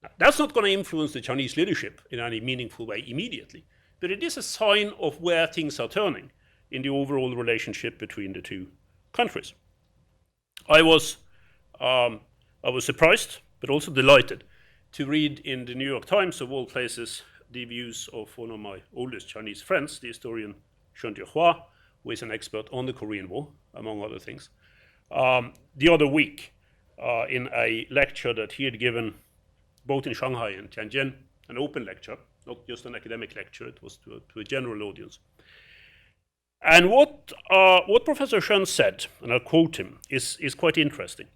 C: Now, that's not going to influence the Chinese leadership in any meaningful way immediately, but it is a sign of where things are turning in the overall relationship between the two countries. I was surprised, but also delighted, to read in the New York Times, of all places, the views of one of my oldest Chinese friends, the historian Sonja Lee, who is an expert on the Korean War, among other things, the other week in a lecture that he had given both in Shanghai and Tianjin, an open lecture, not just an academic lecture, it was to a general audience. And what Professor Shen said, and I'll quote him, is quite interesting.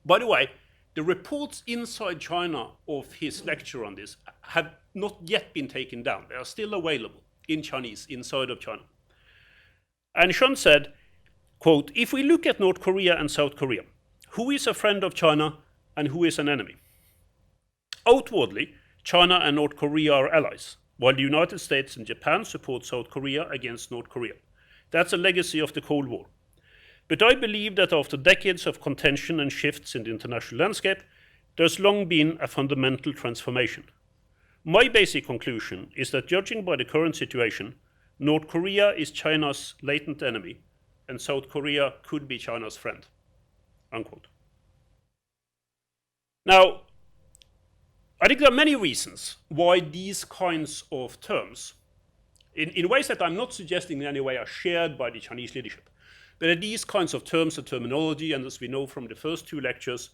C: By the way, the reports inside China of his lecture on this have not yet been taken down. They are still available in Chinese, inside of China. And Shen said, quote, "If we look at North Korea and South Korea, who is a friend of China and who is an enemy? Outwardly, China and North Korea are allies, while the United States and Japan support South Korea against North Korea. That's a legacy of the Cold War. But I believe that after decades of contention and shifts in the international landscape, there's long been a fundamental transformation. My basic conclusion is that, judging by the current situation, North Korea is China's latent enemy, and South Korea could be China's friend, unquote. Now, I think there are many reasons why these kinds of terms, in ways that I'm not suggesting in any way are shared by the Chinese leadership, but that these kinds of terms and terminology, and as we know from the first two lectures,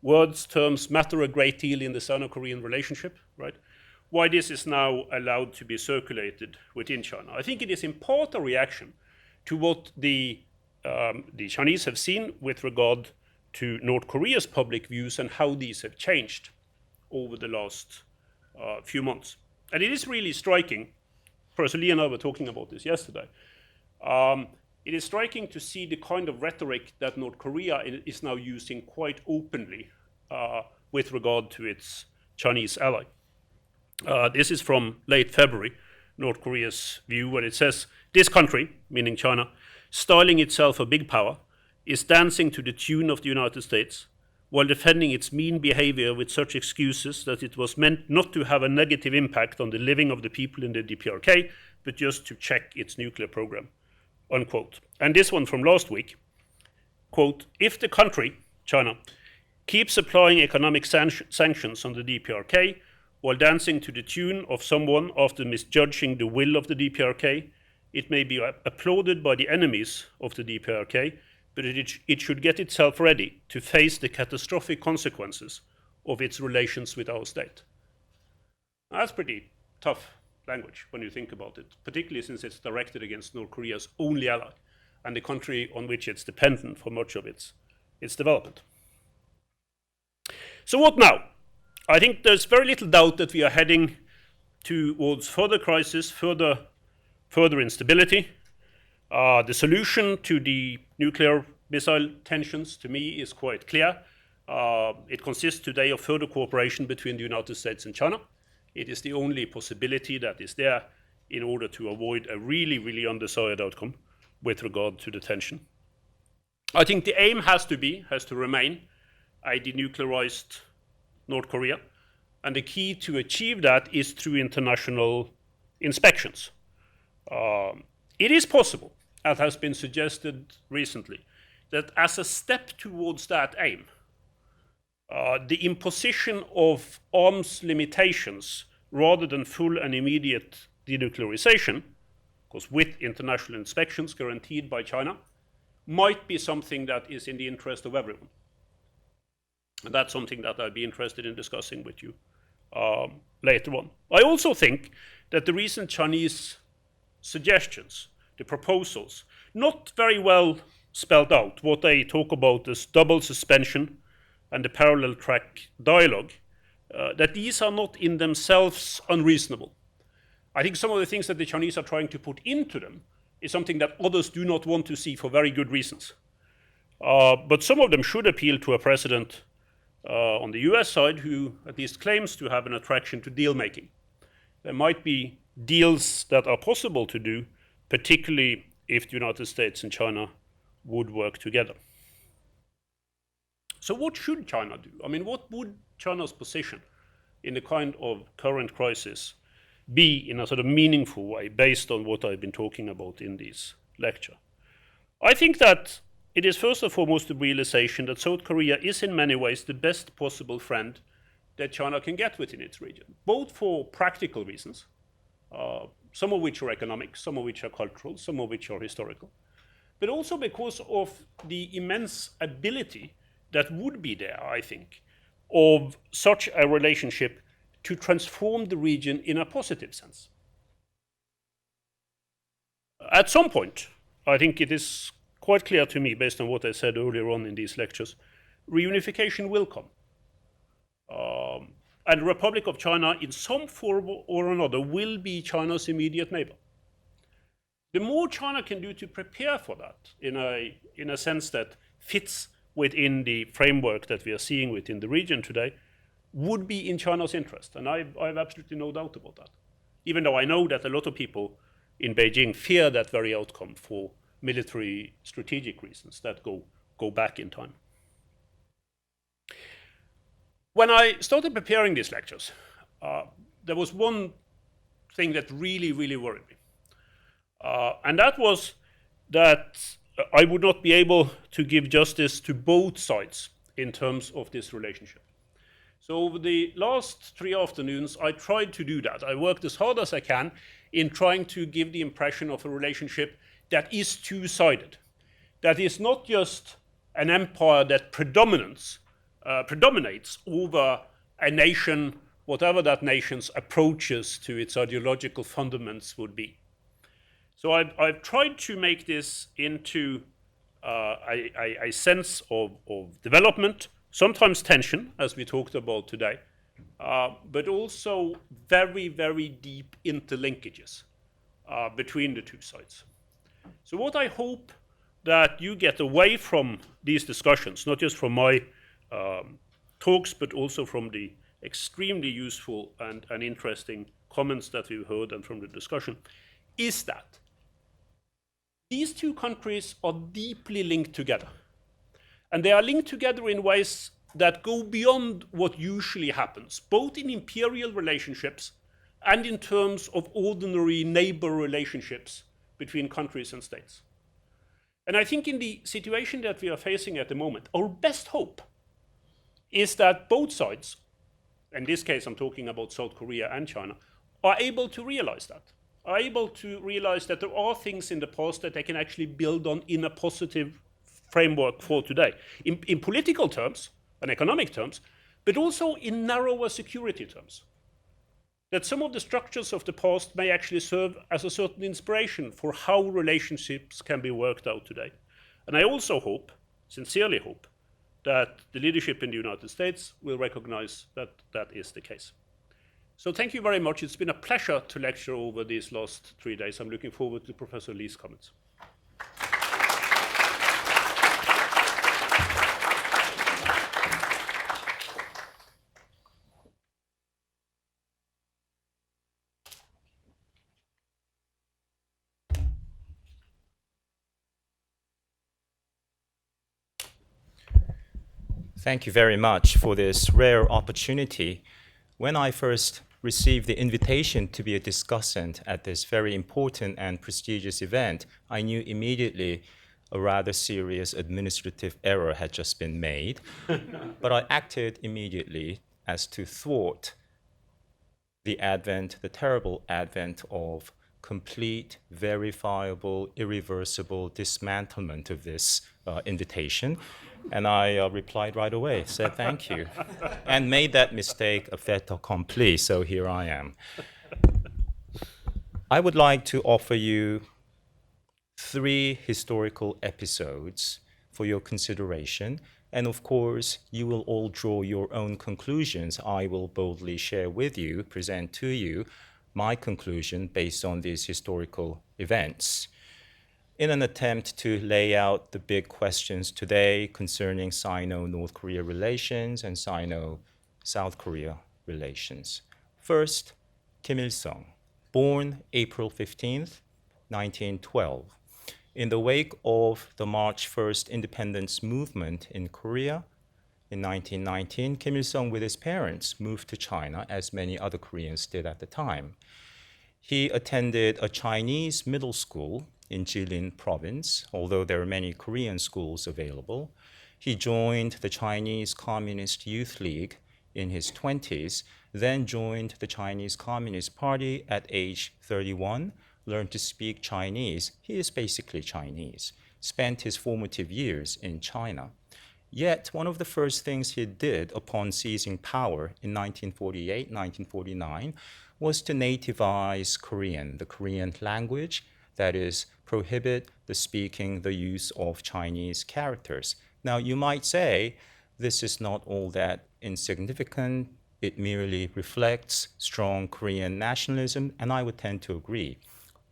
C: words, terms matter a great deal in the Sino-Korean relationship, right? Why this is now allowed to be circulated within China. I think it is in part a reaction to what the Chinese have seen with regard to North Korea's public views and how these have changed over the last few months. And it is really striking, Professor Lee and I were talking about this yesterday, it is striking to see the kind of rhetoric that North Korea is now using quite openly with regard to its Chinese ally. This is from late February, North Korea's view, where it says, this country, meaning China, styling itself a big power, is dancing to the tune of the United States, while defending its mean behavior with such excuses that it was meant not to have a negative impact on the living of the people in the DPRK, but just to check its nuclear program, unquote. And this one from last week, quote, if the country, China, keeps applying economic sanctions on the DPRK, while dancing to the tune of someone after misjudging the will of the DPRK, it may be applauded by the enemies of the DPRK, but it should get itself ready to face the catastrophic consequences of its relations with our state. Now, that's pretty tough language when you think about it, particularly since it's directed against North Korea's only ally and the country on which it's dependent for much of its development. So what now? I think there's very little doubt that we are heading towards further crisis, further instability. The solution to the nuclear missile tensions, to me, is quite clear. It consists today of further cooperation between the United States and China. It is the only possibility that is there in order to avoid a really, really undesired outcome with regard to the tension. I think the aim has to remain a denuclearized North Korea, and the key to achieve that is through international inspections. It is possible, as has been suggested recently, that as a step towards that aim, the imposition of arms limitations rather than full and immediate denuclearization, because with international inspections guaranteed by China, might be something that is in the interest of everyone. And that's something that I'd be interested in discussing with you later on. I also think that the recent Chinese suggestions, the proposals, not very well spelled out, what they talk about is double suspension and the parallel track dialogue, that these are not in themselves unreasonable. I think some of the things that the Chinese are trying to put into them is something that others do not want to see for very good reasons. But some of them should appeal to a president on the US side who at least claims to have an attraction to deal making. There might be deals that are possible to do, particularly if the United States and China would work together. So what should China do? I mean, what would China's position in the kind of current crisis be in a sort of meaningful way based on what I've been talking about in this lecture? I think that it is first and foremost the realization that South Korea is in many ways the best possible friend that China can get within its region, both for practical reasons, some of which are economic, some of which are cultural, some of which are historical, but also because of the immense ability that would be there, I think, of such a relationship to transform the region in a positive sense. At some point, I think it is quite clear to me, based on what I said earlier on in these lectures, reunification will come. And the Republic of China, in some form or another, will be China's immediate neighbor. The more China can do to prepare for that, in a sense that fits within the framework that we are seeing within the region today, would be in China's interest. And I have absolutely no doubt about that. Even though I know that a lot of people in Beijing fear that very outcome for military strategic reasons that go back in time. When I started preparing these lectures, there was one thing that really, really worried me. And that was that I would not be able to give justice to both sides in terms of this relationship. So over the last 3 afternoons, I tried to do that. I worked as hard as I can in trying to give the impression of a relationship that is two-sided, that is not just an empire that predominates over a nation, whatever that nation's approaches to its ideological fundaments would be. So I've tried to make this into a sense of development, sometimes tension, as we talked about today, but also very, very deep interlinkages between the two sides. So what I hope that you get away from these discussions, not just from my talks, but also from the extremely useful and interesting comments that we've heard and from the discussion, is that these two countries are deeply linked together. And they are linked together in ways that go beyond what usually happens, both in imperial relationships and in terms of ordinary neighbor relationships between countries and states. And I think in the situation that we are facing at the moment, our best hope is that both sides, in this case I'm talking about South Korea and China, are able to realize that. Are able to realize that there are things in the past that they can actually build on in a positive framework for today, in political terms and economic terms, but also in narrower security terms. That some of the structures of the past may actually serve as a certain inspiration for how relationships can be worked out today. And I also hope, sincerely hope, that the leadership in the United States will recognize that that is the case. So thank you very much. It's been a pleasure to lecture over these last 3 days. I'm looking forward to Professor Lee's comments.
D: Thank you very much for this rare opportunity. When I first received the invitation to be a discussant at this very important and prestigious event, I knew immediately a rather serious administrative error had just been made. But I acted immediately as to thwart the terrible advent of complete, verifiable, irreversible dismantlement of this invitation. And I replied right away, said thank you, and made that mistake a fait accompli, so here I am. I would like to offer you 3 historical episodes for your consideration, and of course, you will all draw your own conclusions. I will boldly share with you, present to you, my conclusion based on these historical events, in an attempt to lay out the big questions today concerning Sino-North Korea relations and Sino-South Korea relations. First, Kim Il-sung, born April 15th, 1912. In the wake of the March 1st independence movement in Korea, in 1919, Kim Il-sung with his parents moved to China, as many other Koreans did at the time. He attended a Chinese middle school in Jilin province, although there are many Korean schools available. He joined the Chinese Communist Youth League in his 20s, then joined the Chinese Communist Party at age 31, learned to speak Chinese. He is basically Chinese, spent his formative years in China. Yet, one of the first things he did upon seizing power in 1948, 1949, was to nativize Korean, the Korean language, that is, prohibit the speaking, the use of Chinese characters. Now, you might say, this is not all that insignificant. It merely reflects strong Korean nationalism, and I would tend to agree.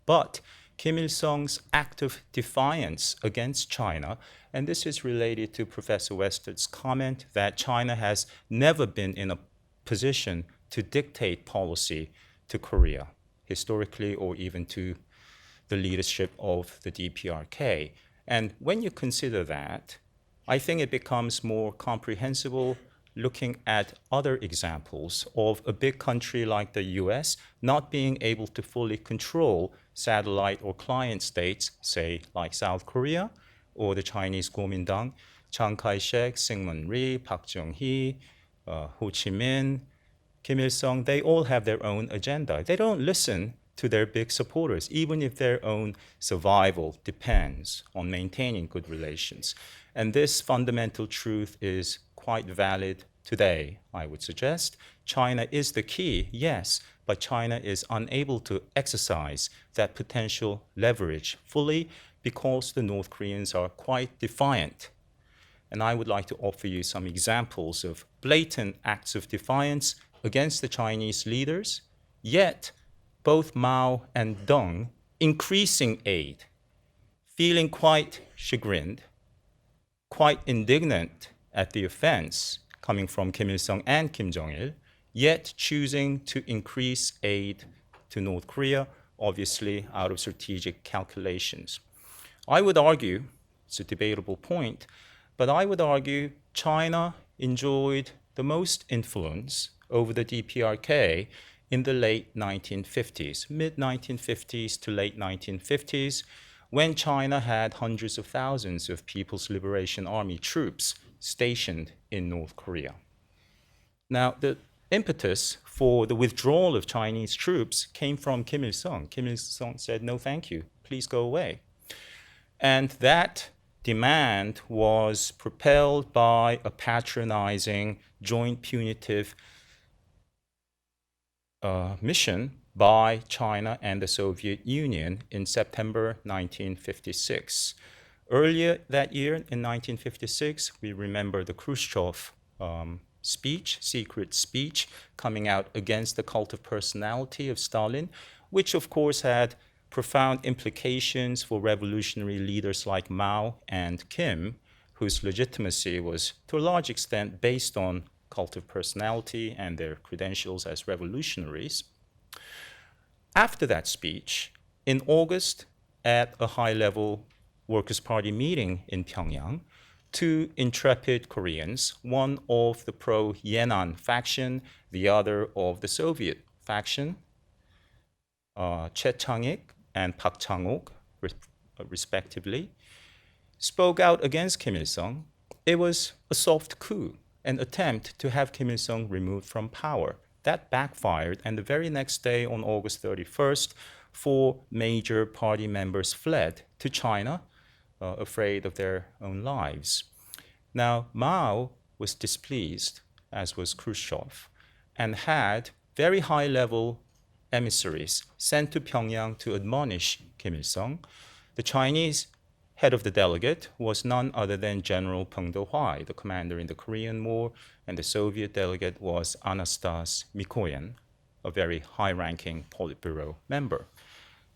D: But Kim Il-sung's act of defiance against China, and this is related to Professor Westad's comment that China has never been in a position to dictate policy to Korea, historically, or even to the leadership of the DPRK. And when you consider that, I think it becomes more comprehensible looking at other examples of a big country like the US not being able to fully control satellite or client states, say like South Korea, or the Chinese Kuomintang, Chiang Kai-shek, Syngman Rhee, Park Chung-hee, Ho Chi Minh, Kim Il-sung, they all have their own agenda. They don't listen to their big supporters, even if their own survival depends on maintaining good relations. And this fundamental truth is quite valid today, I would suggest. China is the key, yes, but China is unable to exercise that potential leverage fully because the North Koreans are quite defiant. And I would like to offer you some examples of blatant acts of defiance against the Chinese leaders, yet both Mao and Deng increasing aid, feeling quite chagrined, quite indignant at the offense coming from Kim Il-sung and Kim Jong-il, yet choosing to increase aid to North Korea, obviously out of strategic calculations. I would argue, it's a debatable point, but I would argue China enjoyed the most influence over the DPRK in the late 1950s, mid-1950s to late 1950s, when China had hundreds of thousands of People's Liberation Army troops stationed in North Korea. Now, the impetus for the withdrawal of Chinese troops came from Kim Il-sung. Kim Il-sung said, "No, thank you, please go away." And that demand was propelled by a patronizing joint punitive mission by China and the Soviet Union in September 1956. Earlier that year, in 1956, we remember the Khrushchev speech, secret speech, coming out against the cult of personality of Stalin, which of course had profound implications for revolutionary leaders like Mao and Kim, whose legitimacy was to a large extent based on cult of personality and their credentials as revolutionaries. After that speech, in August, at a high-level Workers' Party meeting in Pyongyang, two intrepid Koreans, one of the pro-Yenan faction, the other of the Soviet faction, Che Chang-ik and Park Chang-ok, respectively, spoke out against Kim Il-sung. It was a soft coup, an attempt to have Kim Il-sung removed from power. That backfired, and the very next day, on August 31st, 4 major party members fled to China, afraid of their own lives. Now, Mao was displeased, as was Khrushchev, and had very high-level emissaries sent to Pyongyang to admonish Kim Il-sung. The Chinese head of the delegate was none other than General Peng De-hwai, the commander in the Korean War, and the Soviet delegate was Anastas Mikoyan, a very high-ranking Politburo member.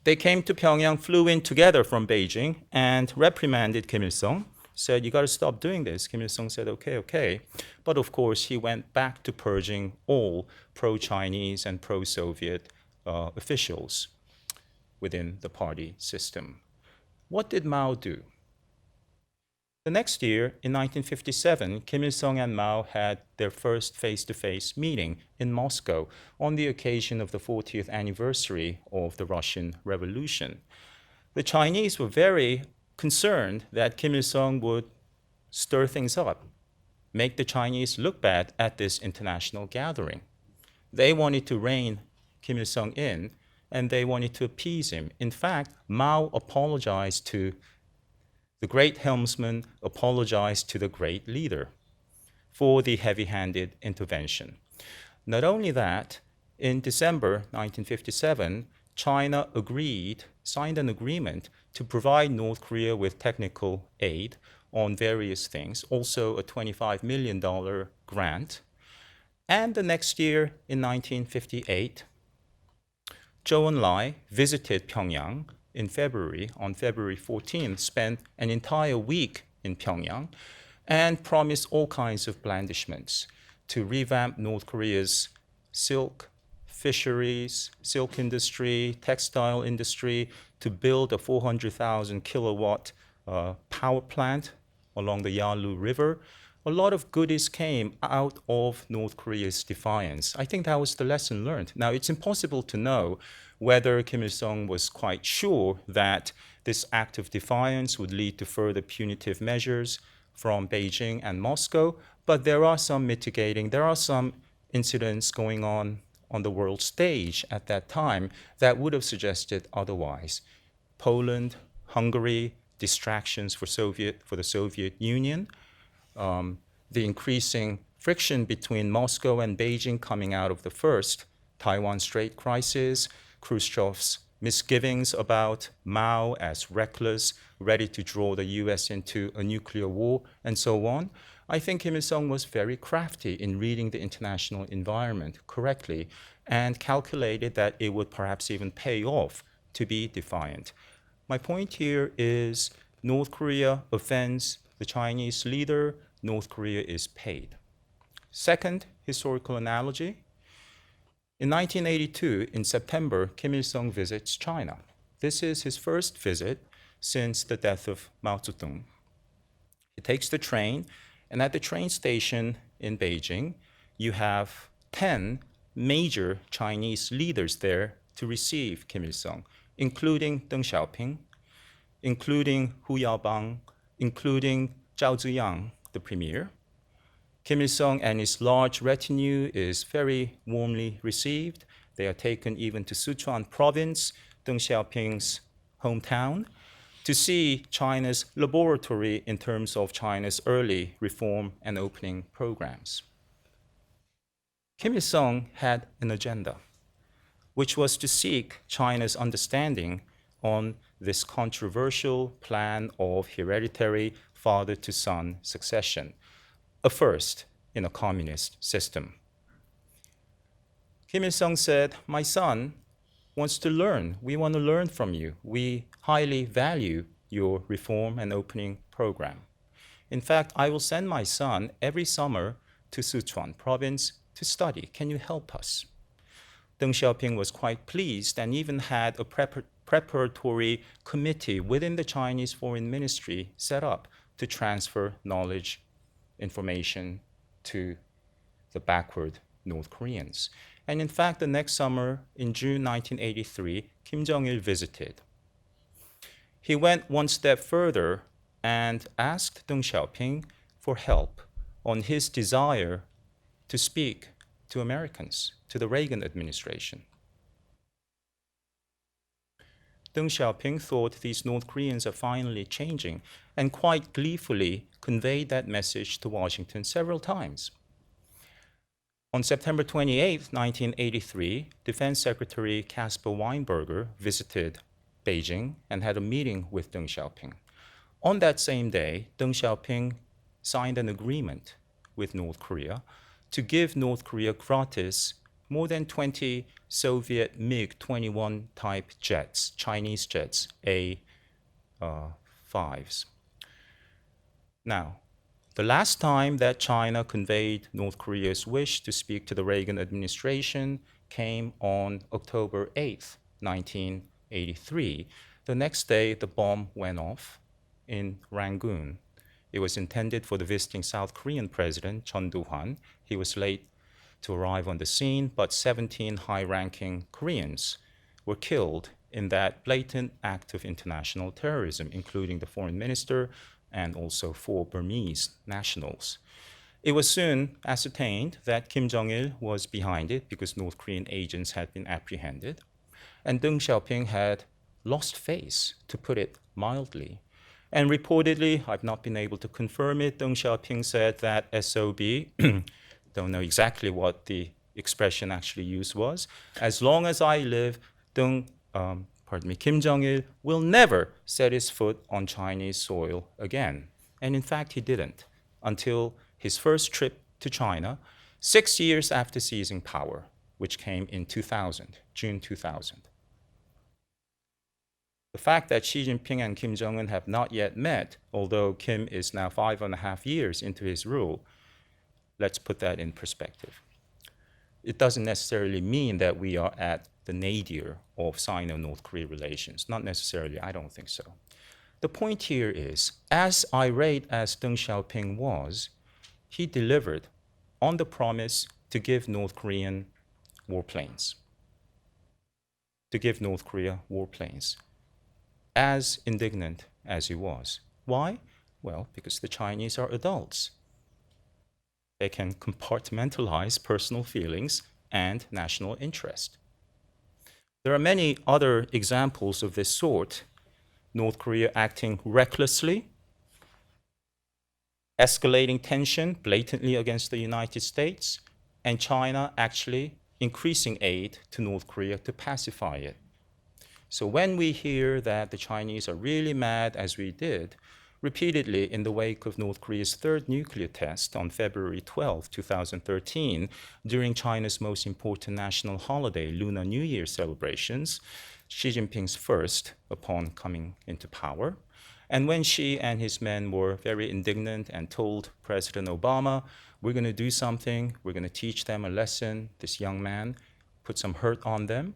D: They came to Pyongyang, flew in together from Beijing, and reprimanded Kim Il-sung, said, "You got to stop doing this." Kim Il-sung said, okay. But of course, he went back to purging all pro-Chinese and pro-Soviet officials within the party system. What did Mao do? The next year, in 1957, Kim Il-sung and Mao had their first face-to-face meeting in Moscow on the occasion of the 40th anniversary of the Russian Revolution. The Chinese were very concerned that Kim Il-sung would stir things up, make the Chinese look bad at this international gathering. They wanted to rein Kim Il-sung in, and they wanted to appease him. In fact, Mao apologized to the great helmsman, apologized to the great leader for the heavy-handed intervention. Not only that, in December 1957, China signed an agreement to provide North Korea with technical aid on various things, also a $25 million grant. And the next year, in 1958, Zhou Enlai visited Pyongyang in February, on February 14th, spent an entire week in Pyongyang and promised all kinds of blandishments. to revamp North Korea's silk fisheries, silk industry, textile industry, to build a 400,000 kilowatt power plant along the Yalu River. A lot of goodies came out of North Korea's defiance. I think that was the lesson learned. Now, it's impossible to know whether Kim Il-sung was quite sure that this act of defiance would lead to further punitive measures from Beijing and Moscow, but there are some mitigating, there are some incidents going on the world stage at that time that would have suggested otherwise. Poland, Hungary, distractions for the Soviet Union, the increasing friction between Moscow and Beijing coming out of the first Taiwan Strait crisis, Khrushchev's misgivings about Mao as reckless, ready to draw the US into a nuclear war, and so on. I think Kim Il-sung was very crafty in reading the international environment correctly and calculated that it would perhaps even pay off to be defiant. My point here is North Korea offends the Chinese leader, North Korea is paid. Second historical analogy. In 1982, in September, Kim Il-sung visits China. This is his first visit since the death of Mao Zedong. He takes the train, and at the train station in Beijing, you have 10 major Chinese leaders there to receive Kim Il-sung, including Deng Xiaoping, including Hu Yaobang, including Zhao Ziyang, the premier. Kim Il-sung and his large retinue is very warmly received. They are taken even to Sichuan province, Deng Xiaoping's hometown, to see China's laboratory in terms of China's early reform and opening programs. Kim Il-sung had an agenda, which was to seek China's understanding on this controversial plan of hereditary father-to-son succession, a first in a communist system. Kim Il-sung said, "My son wants to learn. We want to learn from you. We highly value your reform and opening program. In fact, I will send my son every summer to Sichuan province to study. Can you help us?" Deng Xiaoping was quite pleased and even had a preparatory committee within the Chinese Foreign Ministry set up to transfer knowledge, information to the backward North Koreans. And in fact, the next summer, in June 1983, Kim Jong-il visited. He went one step further and asked Deng Xiaoping for help on his desire to speak to Americans, to the Reagan administration. Deng Xiaoping thought these North Koreans are finally changing and quite gleefully conveyed that message to Washington several times. On September 28, 1983, Defense Secretary Caspar Weinberger visited Beijing and had a meeting with Deng Xiaoping. On that same day, Deng Xiaoping signed an agreement with North Korea to give North Korea gratis more than 20 Soviet MiG-21 type jets, Chinese jets, A-5s. Now, the last time that China conveyed North Korea's wish to speak to the Reagan administration came on October 8, 1983. The next day, the bomb went off in Rangoon. It was intended for the visiting South Korean president, Chun Doo-hwan. He was late to arrive on the scene, but 17 high-ranking Koreans were killed in that blatant act of international terrorism, including the foreign minister and also 4 Burmese nationals. It was soon ascertained that Kim Jong-il was behind it because North Korean agents had been apprehended, and Deng Xiaoping had lost face, to put it mildly. And reportedly, I've not been able to confirm it, Deng Xiaoping said that SOB, don't know exactly what the expression actually used was, as long as I live, Kim Jong-il will never set his foot on Chinese soil again. And in fact, he didn't until his first trip to China, 6 years after seizing power, which came in 2000, June 2000. The fact that Xi Jinping and Kim Jong-un have not yet met, although Kim is now 5.5 years into his rule, let's put that in perspective. It doesn't necessarily mean that we are at the nadir of Sino-North Korea relations. Not necessarily, I don't think so. The point here is, as irate as Deng Xiaoping was, he delivered on the promise to give North Korean warplanes. To give North Korea warplanes. As indignant as he was. Why? Well, because the Chinese are adults. They can compartmentalize personal feelings and national interest. There are many other examples of this sort. North Korea acting recklessly, escalating tension blatantly against the United States, and China actually increasing aid to North Korea to pacify it. So when we hear that the Chinese are really mad, as we did, repeatedly in the wake of North Korea's third nuclear test on February 12, 2013, during China's most important national holiday, Lunar New Year celebrations, Xi Jinping's first upon coming into power. And when Xi and his men were very indignant and told President Obama, we're going to do something, we're going to teach them a lesson, this young man, put some hurt on them.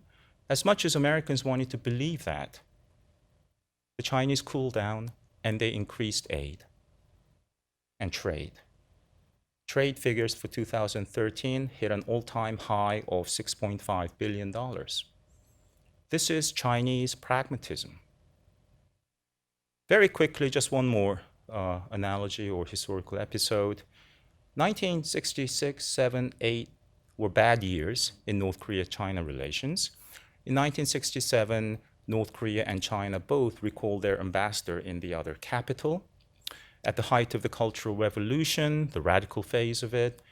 D: As much as Americans wanted to believe that, the Chinese cooled down and they increased aid and trade. Trade figures for 2013 hit an all-time high of $6.5 billion. This is Chinese pragmatism. Very quickly, just one more analogy or historical episode. 1966, 7, 8 were bad years in North Korea-China relations. In 1967, North Korea and China both recalled their ambassador in the other capital. At the height of the Cultural Revolution, the radical phase of it,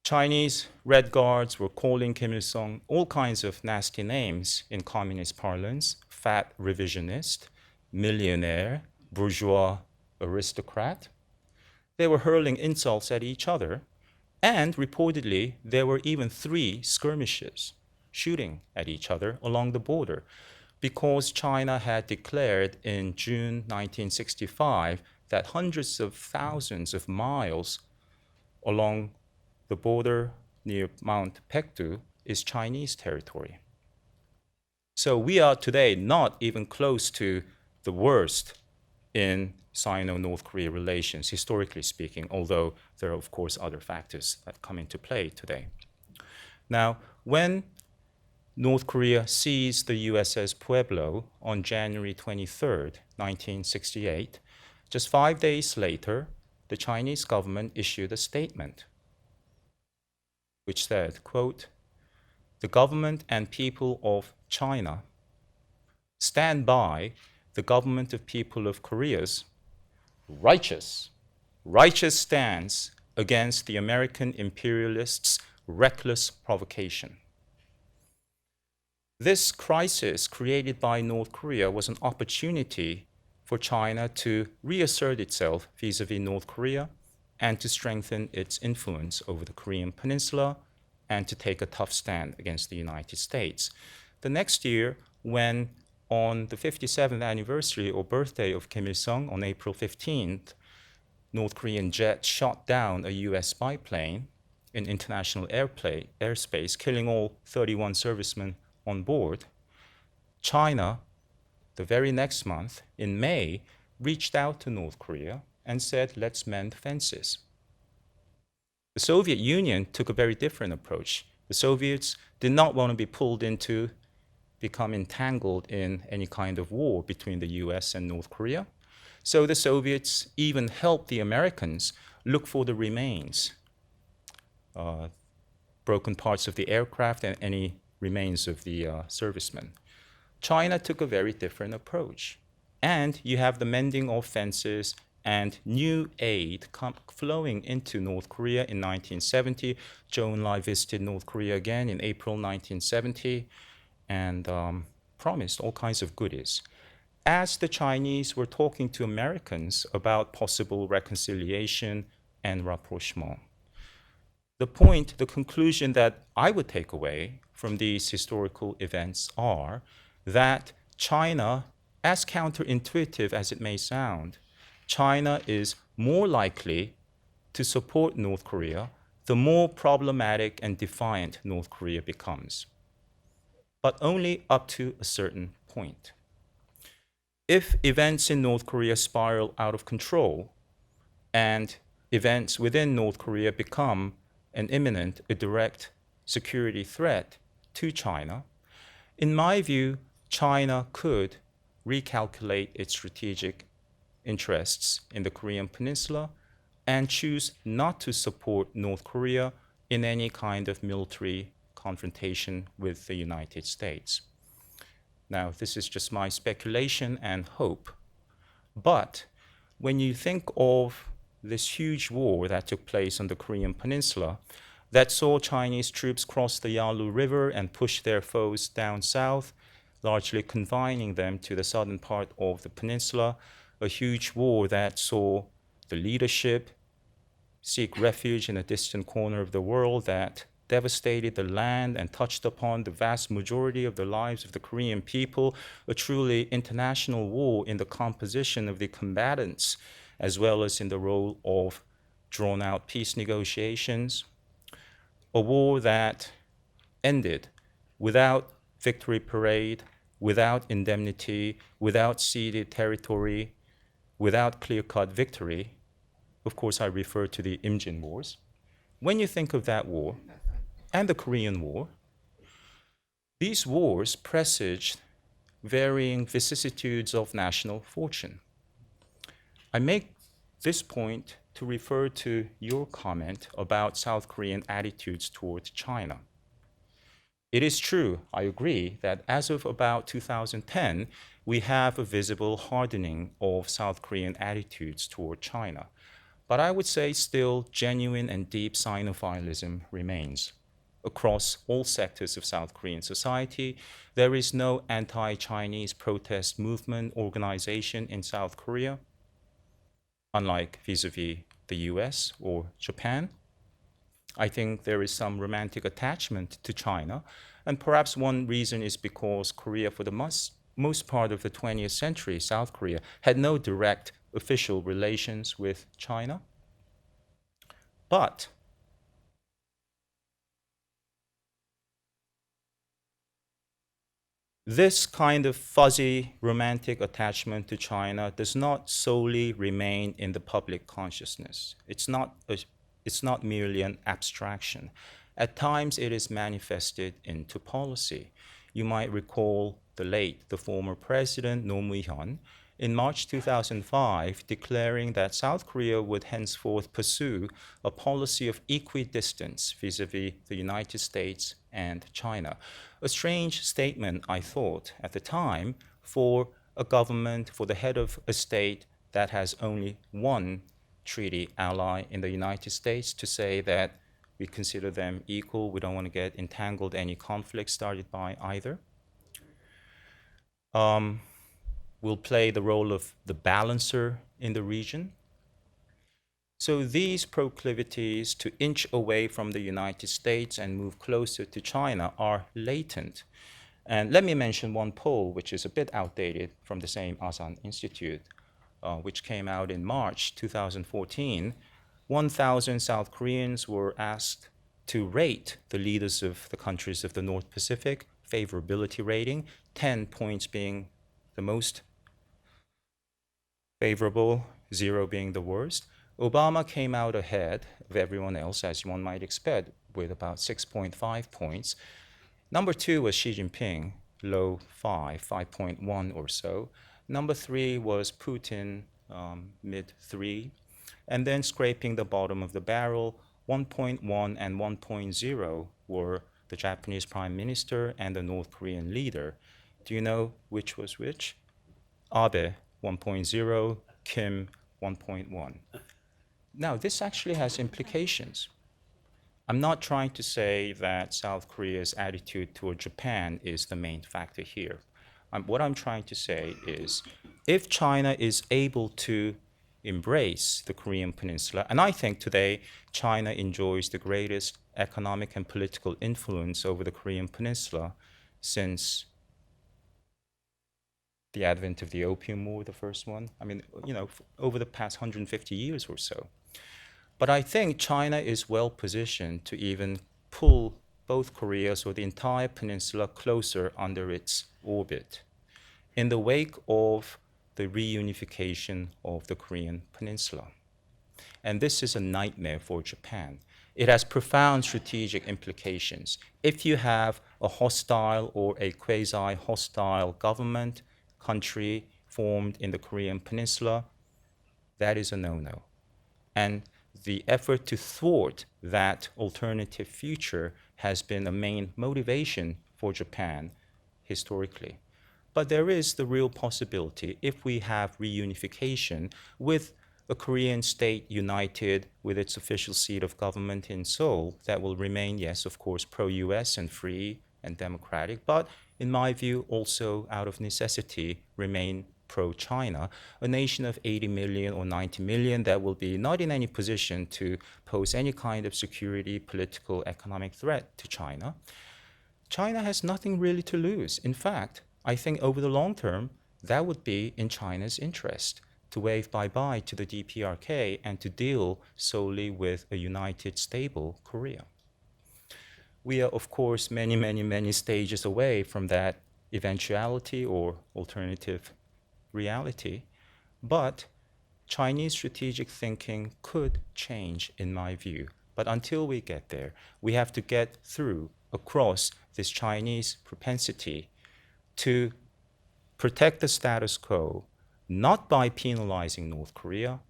D: Chinese Red Guards were calling Kim Il-sung all kinds of nasty names in communist parlance: fat revisionist, millionaire, bourgeois aristocrat. They were hurling insults at each other, and reportedly there were even 3 skirmishes, shooting at each other along the border, because China had declared in June 1965 that hundreds of thousands of miles along the border near Mount Paektu is Chinese territory. So we are today not even close to the worst in Sino-North Korea relations, historically speaking, although there are, of course, other factors that come into play today. Now, when North Korea seized the USS Pueblo on January 23, 1968, just 5 days later, the Chinese government issued a statement which said, quote, "The government and people of China stand by the government of people of Korea's righteous stance against the American imperialists' reckless provocation." This crisis created by North Korea was an opportunity for China to reassert itself vis-à-vis North Korea and to strengthen its influence over the Korean Peninsula and to take a tough stand against the United States. The next year, when on the 57th anniversary or birthday of Kim Il-sung on April 15th, North Korean jet shot down a US spy plane in international airspace, killing all 31 servicemen on board, China, the very next month, in May, reached out to North Korea and said, let's mend fences. The Soviet Union took a very different approach. The Soviets did not want to be pulled into, become entangled in any kind of war between the US and North Korea. So the Soviets even helped the Americans look for the remains, broken parts of the aircraft and any remains of the servicemen. China took a very different approach. And you have the mending of fences and new aid flowing into North Korea in 1970. Zhou Enlai visited North Korea again in April 1970 and promised all kinds of goodies. As the Chinese were talking to Americans about possible reconciliation and rapprochement. The conclusion that I would take away from these historical events are that China, as counterintuitive as it may sound, China is more likely to support North Korea, the more problematic and defiant North Korea becomes, but only up to a certain point. If events in North Korea spiral out of control and events within North Korea become an imminent, a direct security threat to China, in my view, China could recalculate its strategic interests in the Korean Peninsula and choose not to support North Korea in any kind of military confrontation with the United States. Now, this is just my speculation and hope, but when you think of this huge war that took place on the Korean Peninsula that saw Chinese troops cross the Yalu River and push their foes down south, largely confining them to the southern part of the peninsula, a huge war that saw the leadership seek refuge in a distant corner of the world, that devastated the land and touched upon the vast majority of the lives of the Korean people, a truly international war in the composition of the combatants, as well as in the role of drawn-out peace negotiations, a war that ended without victory parade, without indemnity, without ceded territory, without clear-cut victory. Of course, I refer to the Imjin Wars. When you think of that war and the Korean War, these wars presaged varying vicissitudes of national fortune. I make this point to refer to your comment about South Korean attitudes towards China. It is true, I agree, that as of about 2010, we have a visible hardening of South Korean attitudes toward China. But I would say still genuine and deep Sinophilism remains. Across all sectors of South Korean society, there is no anti-Chinese protest movement organization in South Korea, unlike vis-a-vis the US or Japan. I think there is some romantic attachment to China, and perhaps one reason is because Korea, for the most part of the 20th century, South Korea, had no direct official relations with China. But this kind of fuzzy romantic attachment to China does not solely remain in the public consciousness. It's not merely an abstraction. At times it is manifested into policy. You might recall the former president, Roh Moo-hyun, in March 2005, declaring that South Korea would henceforth pursue a policy of equidistance vis-a-vis the United States and China. A strange statement, I thought, at the time, for a government, for the head of a state that has only one treaty ally in the United States, to say that we consider them equal, we don't want to get entangled in any conflict started by either. Will play the role of the balancer in the region. So these proclivities to inch away from the United States and move closer to China are latent. And let me mention one poll, which is a bit outdated, from the same Asan Institute, which came out in March 2014. 1,000 South Koreans were asked to rate the leaders of the countries of the North Pacific, favorability rating, 10 points being the most favorable, 0 being the worst. Obama came out ahead of everyone else, as one might expect, with about 6.5 points. Number 2 was Xi Jinping, low 5.1 or so. Number 3 was Putin, mid 3. And then scraping the bottom of the barrel, 1.1 and 1.0 were the Japanese Prime Minister and the North Korean leader. Do you know which was which? Abe, 1.0, Kim, 1.1. Now, this actually has implications. I'm not trying to say that South Korea's attitude toward Japan is the main factor here. What I'm trying to say is, if China is able to embrace the Korean Peninsula, and I think today China enjoys the greatest economic and political influence over the Korean Peninsula since the advent of the Opium War, the first one. I mean, over the past 150 years or so. But I think China is well positioned to even pull both Koreas or the entire peninsula closer under its orbit in the wake of the reunification of the Korean peninsula. And this is a nightmare for Japan. It has profound strategic implications. If you have a hostile or a quasi-hostile government, country formed in the Korean peninsula, that is a no-no. And the effort to thwart that alternative future has been a main motivation for Japan historically. But there is the real possibility, if we have reunification with a Korean state united with its official seat of government in Seoul, that will remain, yes, of course, pro-US and free and democratic, but in my view, also out of necessity, remain pro-China, a nation of 80 million or 90 million that will be not in any position to pose any kind of security, political, economic threat to China. China has nothing really to lose. In fact, I think over the long term, that would be in China's interest to wave bye-bye to the DPRK and to deal solely with a united, stable Korea. We are, of course, many, many, many stages away from that eventuality or alternative reality, but Chinese strategic thinking could change, in my view. But until we get there, we have to get through, across this Chinese propensity to protect the status quo, not by penalizing North Korea,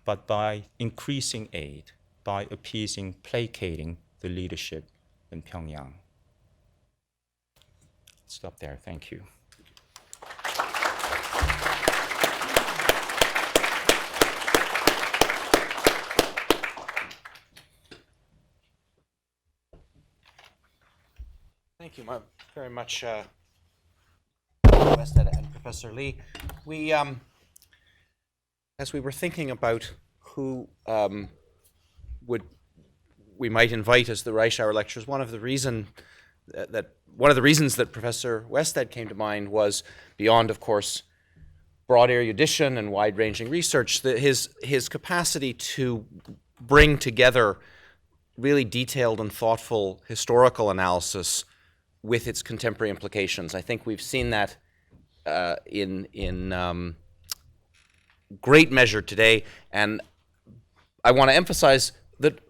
D: but by increasing aid, by appeasing, placating the leadership in Pyongyang. Stop there. Thank you.
A: Thank you very much, Westad and Professor Lee. We, as we were thinking about who we might invite as the Reischauer lecturers, one of the reasons that Professor Westad came to mind was, beyond, of course, broad erudition and wide-ranging research, his capacity to bring together really detailed and thoughtful historical analysis with its contemporary implications. I think we've seen that in great measure today, and I want to emphasize that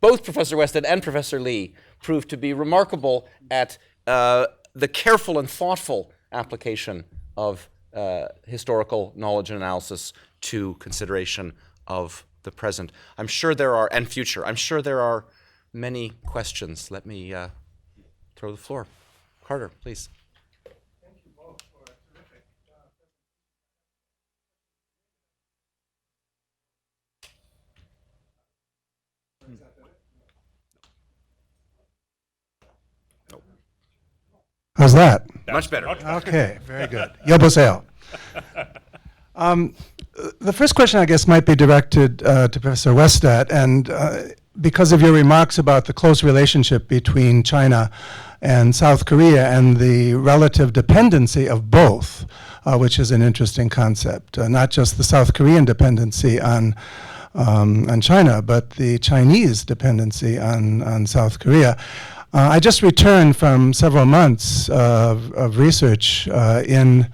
A: both Professor Westad and Professor Lee proved to be remarkable at the careful and thoughtful application of historical knowledge and analysis to consideration of the present. I'm sure there are, and future, I'm sure there are many questions. Let me throw the floor. Carter, please.
E: Thank you both for a terrific How's that?
A: Much better.
E: Okay, very good. 여보세요. The first question, I guess, might be directed to Professor Westad, and because of your remarks about the close relationship between China and South Korea and the relative dependency of both, which is an interesting concept, not just the South Korean dependency on China, but the Chinese dependency on South Korea. I just returned from several months of research in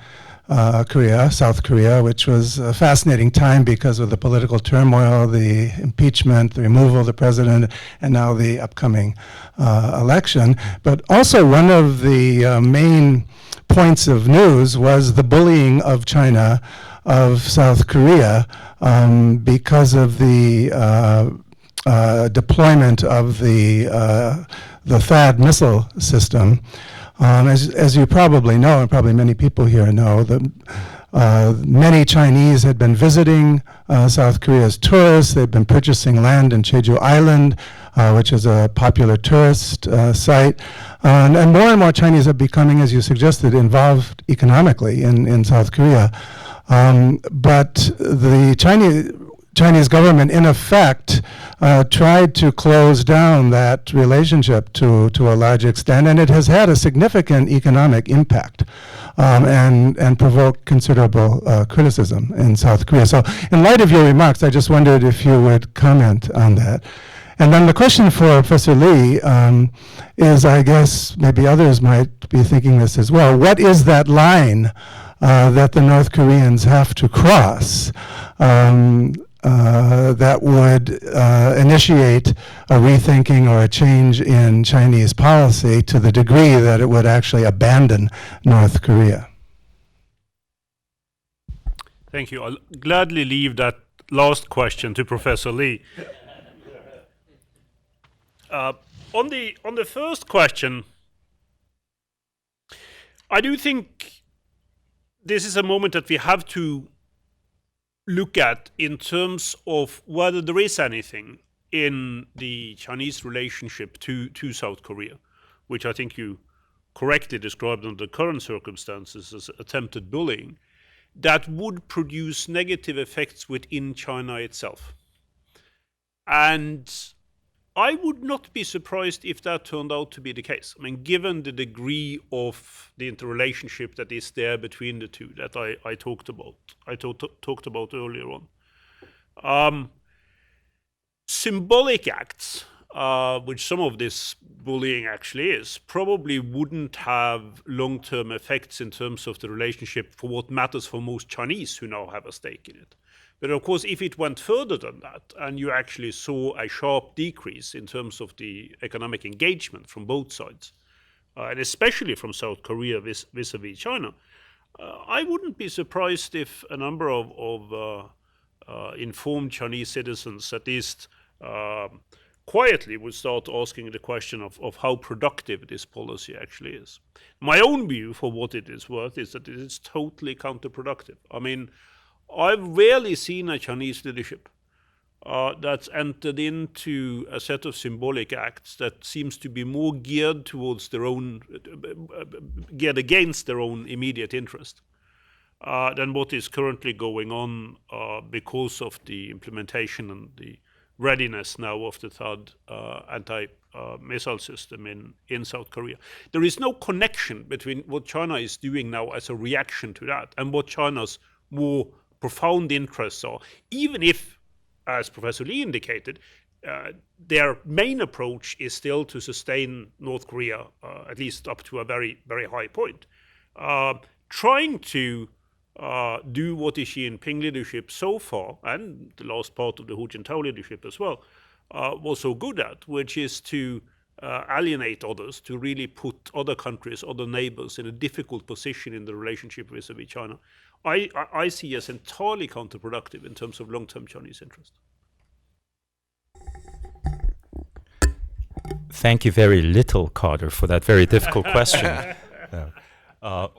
E: Korea, South Korea, which was a fascinating time because of the political turmoil, the impeachment, the removal of the president, and now the upcoming election. But also one of the main points of news was the bullying of China of South Korea because of the deployment of the THAAD missile system. As you probably know, and probably many people here know, that many Chinese had been visiting South Korea as tourists. They've been purchasing land in Jeju Island, which is a popular tourist site. And more Chinese are becoming, as you suggested, involved economically in South Korea. But the Chinese Chinese government, in effect, tried to close down that relationship to a large extent, and it has had a significant economic impact and provoked considerable criticism in South Korea. So in light of your remarks, I just wondered if you would comment on that. And then the question for Professor Lee is, I guess maybe others might be thinking this as well, what is that line that the North Koreans have to cross that would initiate a rethinking or a change in Chinese policy to the degree that it would actually abandon North Korea?
C: Thank you. I'll gladly leave that last question to Professor Lee. On the first question, I do think this is a moment that we have to look at in terms of whether there is anything in the Chinese relationship to South Korea, which I think you correctly described under the current circumstances as attempted bullying, that would produce negative effects within China itself. And I would not be surprised if that turned out to be the case. I mean, given the degree of the interrelationship that is there between the two that I talked about, talked about earlier on. Symbolic acts, which some of this bullying actually is, probably wouldn't have long-term effects in terms of the relationship for what matters for most Chinese who now have a stake in it. But of course, if it went further than that, and you actually saw a sharp decrease in terms of the economic engagement from both sides, and especially from South Korea vis-a-vis China, I wouldn't be surprised if a number of informed Chinese citizens, at least quietly, would start asking the question of how productive this policy actually is. My own view, for what it is worth, is that it is totally counterproductive. I mean, I've rarely seen a Chinese leadership that's entered into a set of symbolic acts that seems to be more geared towards their own, geared against their own immediate interest than what is currently going on because of the implementation and the readiness now of the third anti-missile system in South Korea. There is no connection between what China is doing now as a reaction to that and what China's more profound interests are, even if, as Professor Lee indicated, their main approach is still to sustain North Korea, at least up to a very, very high point. Trying to do what the Xi Jinping leadership so far, and the last part of the Hu Jintao leadership as well, was so good at, which is to alienate others, to really put other countries, other neighbors in a difficult position in the relationship vis-a-vis China, I see as entirely counterproductive in terms of long-term Chinese interest.
D: Thank you very little, Carter, for that very difficult question.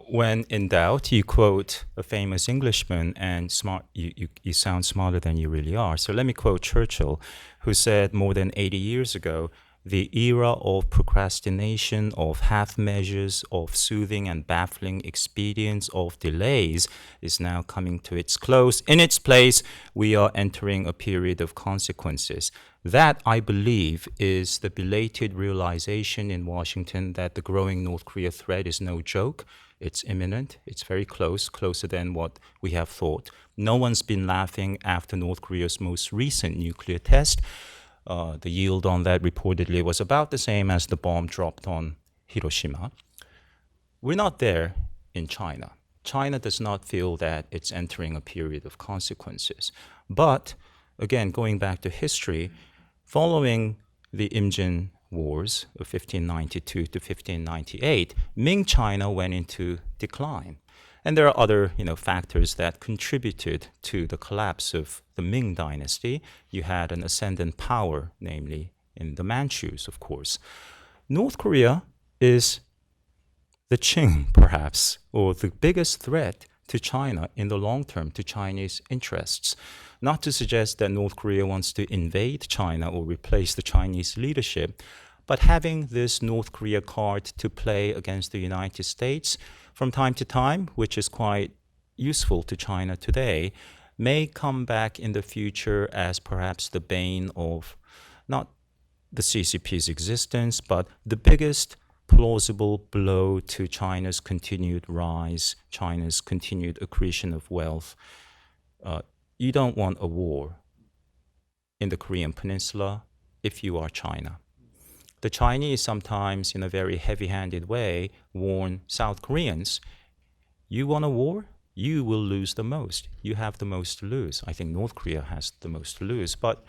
D: When in doubt, you quote a famous Englishman, and you sound smarter than you really are. So let me quote Churchill, who said more than 80 years ago, "The era of procrastination, of half measures, of soothing and baffling expedients, of delays is now coming to its close. In its place, we are entering a period of consequences." That, I believe, is the belated realization in Washington that the growing North Korea threat is no joke. It's imminent. It's very close, closer than what we have thought. No one's been laughing after North Korea's most recent nuclear test. The yield on that reportedly was about the same as the bomb dropped on Hiroshima. We're not there in China. China does not feel that it's entering a period of consequences. But, again, going back to history, following the Imjin Wars of 1592 to 1598, Ming China went into decline. And there are other factors that contributed to the collapse of the Ming dynasty. You had an ascendant power, namely in the Manchus, of course. North Korea is the Qing, perhaps, or the biggest threat to China in the long term, to Chinese interests. Not to suggest that North Korea wants to invade China or replace the Chinese leadership, but having this North Korea card to play against the United States from time to time, which is quite useful to China today, may come back in the future as perhaps the bane of not the CCP's existence, but the biggest plausible blow to China's continued rise, China's continued accretion of wealth. You don't want a war in the Korean Peninsula if you are China. The Chinese sometimes, in a very heavy-handed way, warn South Koreans, you want a war? You will lose the most. You have the most to lose. I think North Korea has the most to lose. But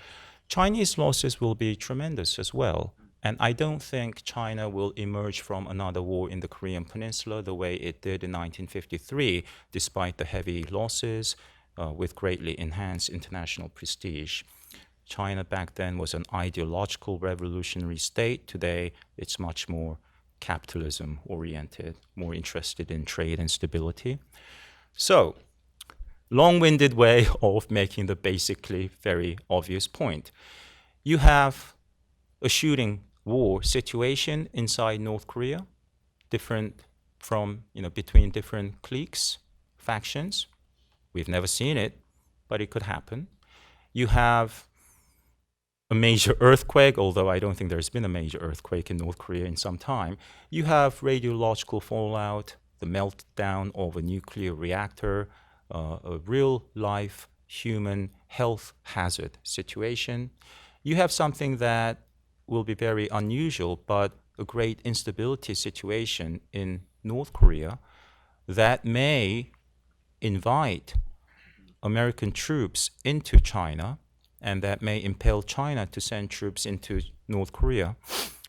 D: Chinese losses will be tremendous as well. And I don't think China will emerge from another war in the Korean Peninsula the way it did in 1953, despite the heavy losses, with greatly enhanced international prestige. China back then was an ideological revolutionary state. Today, it's much more capitalism-oriented, more interested in trade and stability. So, long-winded way of making the basically very obvious point. You have a shooting war situation inside North Korea, different from, between different cliques, factions. We've never seen it, but it could happen. You have a major earthquake, although I don't think there's been a major earthquake in North Korea in some time. You have radiological fallout, the meltdown of a nuclear reactor, a real-life human health hazard situation. You have something that will be very unusual, but a great instability situation in North Korea that may invite American troops into China, and that may impel China to send troops into North Korea.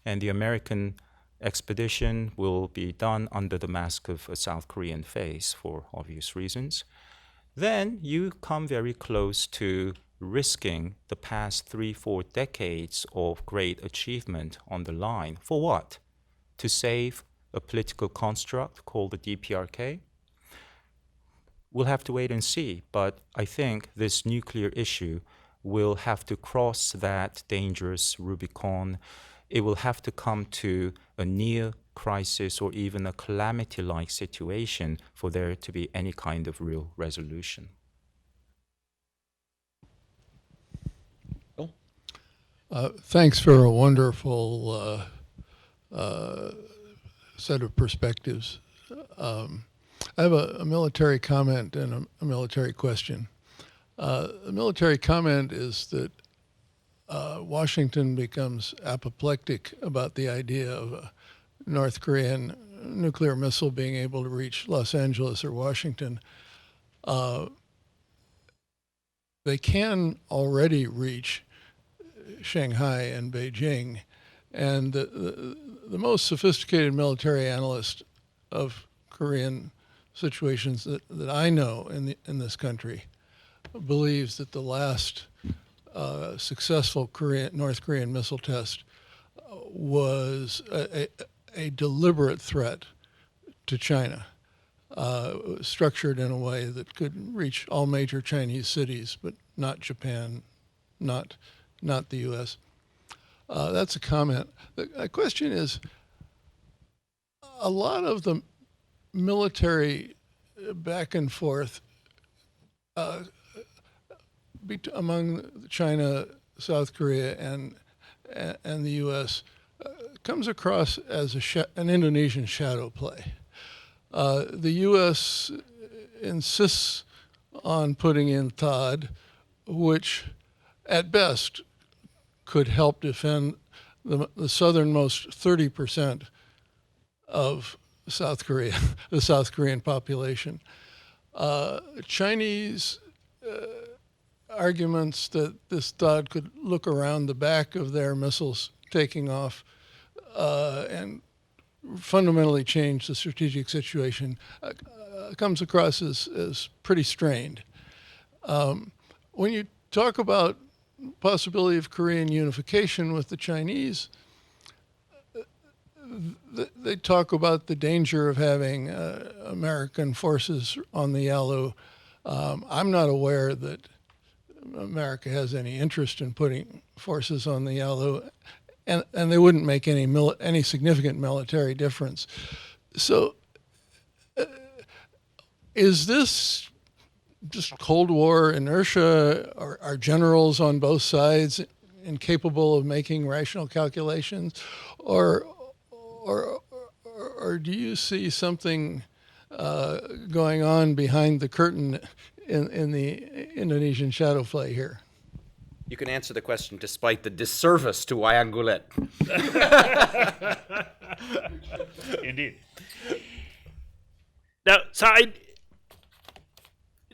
D: And the American expedition will be done under the mask of a South Korean face for obvious reasons. Then you come very close to risking the past 3-4 decades of great achievement on the line. For what? To save a political construct called the DPRK? We'll have to wait and see, but I think this nuclear issue will have to cross that dangerous Rubicon. It will have to come to a near crisis or even a calamity-like situation for there to be any kind of real resolution.
F: Thanks for a wonderful set of perspectives. I have a military comment and a military question. The military comment is that Washington becomes apoplectic about the idea of a North Korean nuclear missile being able to reach Los Angeles or Washington. They can already reach Shanghai and Beijing, and the most sophisticated military analyst of Korean situations that I know in this country believes that the last successful North Korean missile test was a deliberate threat to China, structured in a way that could reach all major Chinese cities, but not Japan, not the U.S. That's a comment. The question is, a lot of the military back and forth among China, South Korea, and the U.S. Comes across as an Indonesian shadow play. The U.S. insists on putting in THAAD, which at best could help defend the southernmost 30% of South Korea, the South Korean population. Chinese arguments that this THAAD could look around the back of their missiles taking off and fundamentally change the strategic situation comes across as pretty strained. When you talk about possibility of Korean unification with the Chinese, they talk about the danger of having American forces on the Yalu. I'm not aware that America has any interest in putting forces on the Yalu, and they wouldn't make any significant military difference. So is this just Cold War inertia? Are generals on both sides incapable of making rational calculations, or do you see something going on behind the curtain in the Indonesian shadow play here?
A: You can answer the question despite the disservice to Wayang Gulet.
C: Indeed. Now, so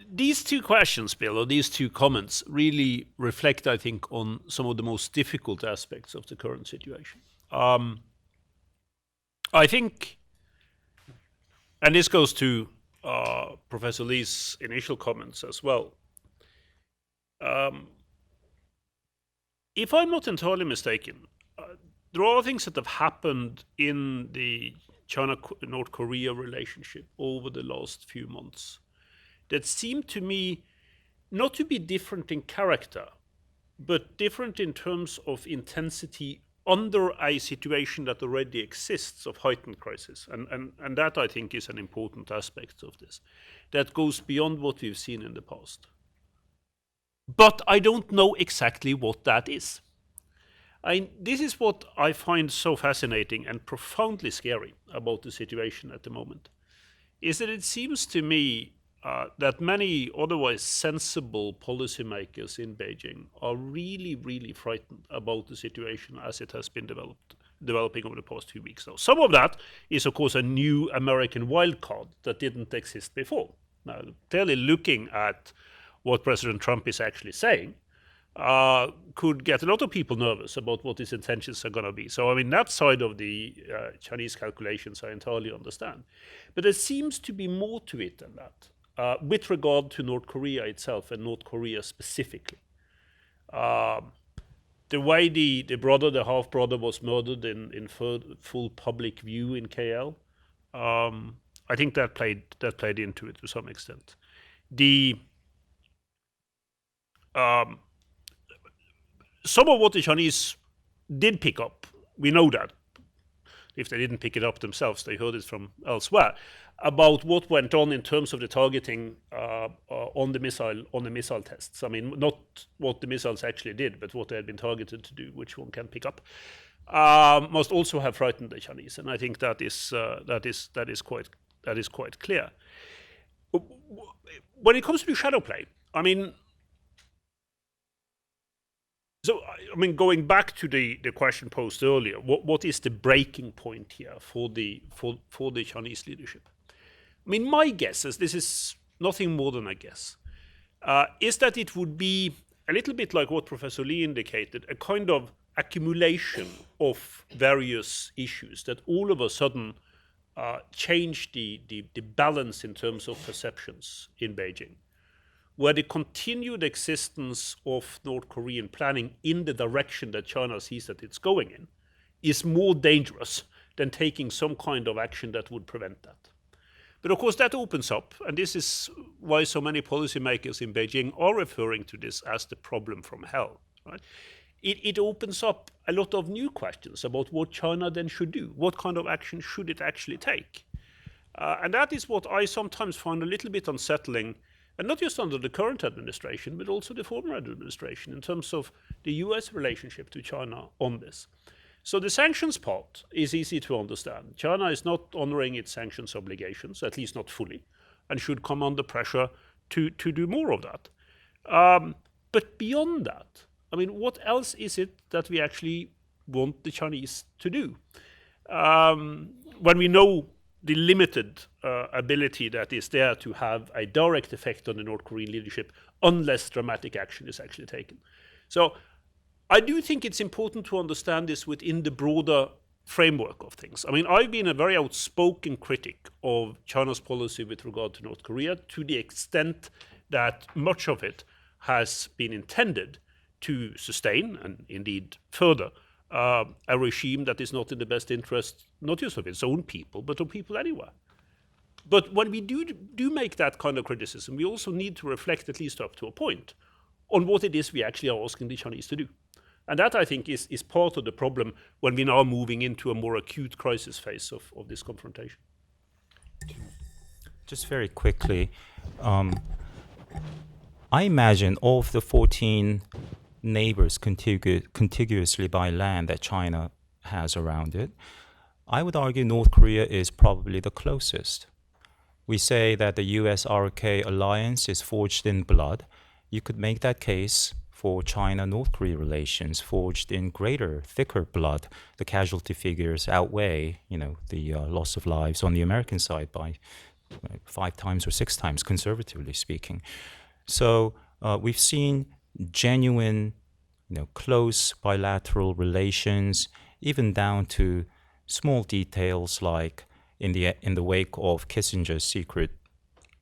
C: these two questions, Bill, or these two comments, really reflect, I think, on some of the most difficult aspects of the current situation. I think, and this goes to Professor Lee's initial comments as well. If I'm not entirely mistaken, there are things that have happened in the China-North Korea relationship over the last few months that seem to me not to be different in character, but different in terms of intensity under a situation that already exists of heightened crisis. And that, I think, is an important aspect of this. That goes beyond what we've seen in the past. But I don't know exactly what that is. This is what I find so fascinating and profoundly scary about the situation at the moment, is that it seems to me that many otherwise sensible policymakers in Beijing are really, really frightened about the situation as it has been developing over the past few weeks. Now, some of that is, of course, a new American wildcard that didn't exist before. Now, clearly looking at what President Trump is actually saying, could get a lot of people nervous about what his intentions are going to be. So, I mean, that side of the Chinese calculations I entirely understand. But there seems to be more to it than that, with regard to North Korea itself and North Korea specifically. The way the half-brother was murdered in full public view in KL, I think that played into it to some extent. Some of what the Chinese did pick up, we know that. If they didn't pick it up themselves, they heard it from elsewhere, about what went on in terms of the targeting on the missile tests. I mean, not what the missiles actually did, but what they had been targeted to do, which one can pick up, must also have frightened the Chinese, and I think that is quite clear. When it comes to shadow play, I mean, going back to the question posed earlier, what is the breaking point here for the Chinese leadership? I mean, my guess is, this is nothing more than a guess, is that it would be a little bit like what Professor Lee indicated, a kind of accumulation of various issues that all of a sudden change the balance in terms of perceptions in Beijing, where the continued existence of North Korean planning in the direction that China sees that it's going in is more dangerous than taking some kind of action that would prevent that. But of course that opens up, and this is why so many policymakers in Beijing are referring to this as the problem from hell. Right? It opens up a lot of new questions about what China then should do. What kind of action should it actually take? And that is what I sometimes find a little bit unsettling, and not just under the current administration, but also the former administration, in terms of the US relationship to China on this. So the sanctions part is easy to understand. China is not honoring its sanctions obligations, at least not fully, and should come under pressure to do more of that. But beyond that, I mean, what else is it that we actually want the Chinese to do? When we know the limited ability that is there to have a direct effect on the North Korean leadership unless dramatic action is actually taken. So I do think it's important to understand this within the broader framework of things. I mean, I've been a very outspoken critic of China's policy with regard to North Korea, to the extent that much of it has been intended to sustain and indeed further a regime that is not in the best interest, not just of its own people, but of people anywhere. But when we do make that kind of criticism, we also need to reflect, at least up to a point, on what it is we actually are asking the Chinese to do. And that, I think, is part of the problem when we're now moving into a more acute crisis phase of this confrontation.
D: Just very quickly, I imagine of the 14 neighbors contiguously by land that China has around it, I would argue North Korea is probably the closest. We say that the US-RK alliance is forged in blood. You could make that case for China-North Korea relations forged in greater, thicker blood. The casualty figures outweigh, the loss of lives on the American side by 5 times or 6 times, conservatively speaking. So we've seen genuine, close bilateral relations, even down to small details like in the wake of Kissinger's secret,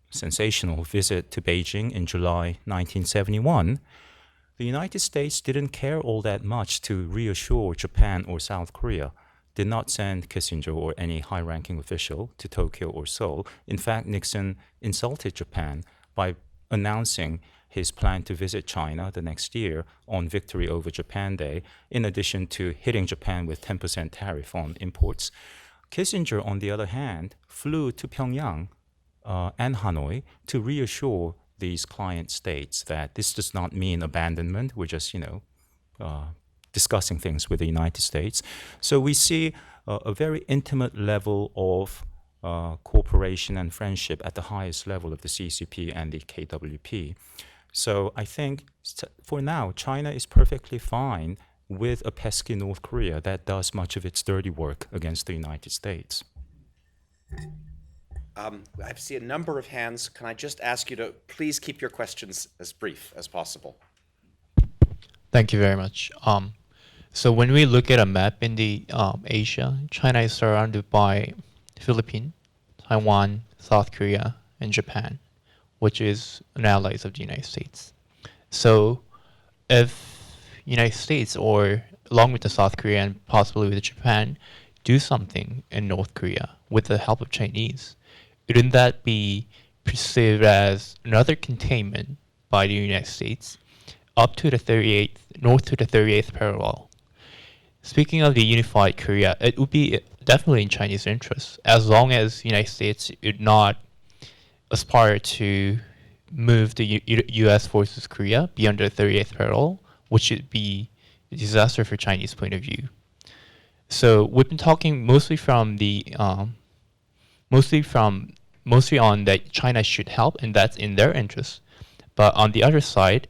D: sensational visit to Beijing in July 1971. The United States didn't care all that much to reassure Japan or South Korea, did not send Kissinger or any high-ranking official to Tokyo or Seoul. In fact, Nixon insulted Japan by announcing his plan to visit China the next year on Victory over Japan Day, in addition to hitting Japan with 10% tariff on imports. Kissinger, on the other hand, flew to Pyongyang and Hanoi to reassure these client states that this does not mean abandonment. We're just, discussing things with the United States. So we see a very intimate level of cooperation and friendship at the highest level of the CCP and the KWP. So I think for now, China is perfectly fine with a pesky North Korea that does much of its dirty work against the United States.
A: I see a number of hands. Can I just ask you to please keep your questions as brief as possible?
G: Thank you very much. So when we look at a map in the Asia, China is surrounded by Philippines, Taiwan, South Korea, and Japan, which is an allies of the United States. So if United States, or along with the South Korea and possibly with Japan, do something in North Korea with the help of Chinese, wouldn't that be perceived as another containment by the United States up to the 38th, north to the 38th parallel? Speaking of the unified Korea, it would be definitely in Chinese interest, as long as the United States would not aspire to move the U.S. forces Korea beyond the 38th parallel, which would be a disaster for Chinese point of view. So we've been talking mostly from the mostly on that China should help, and that's in their interest. But on the other side,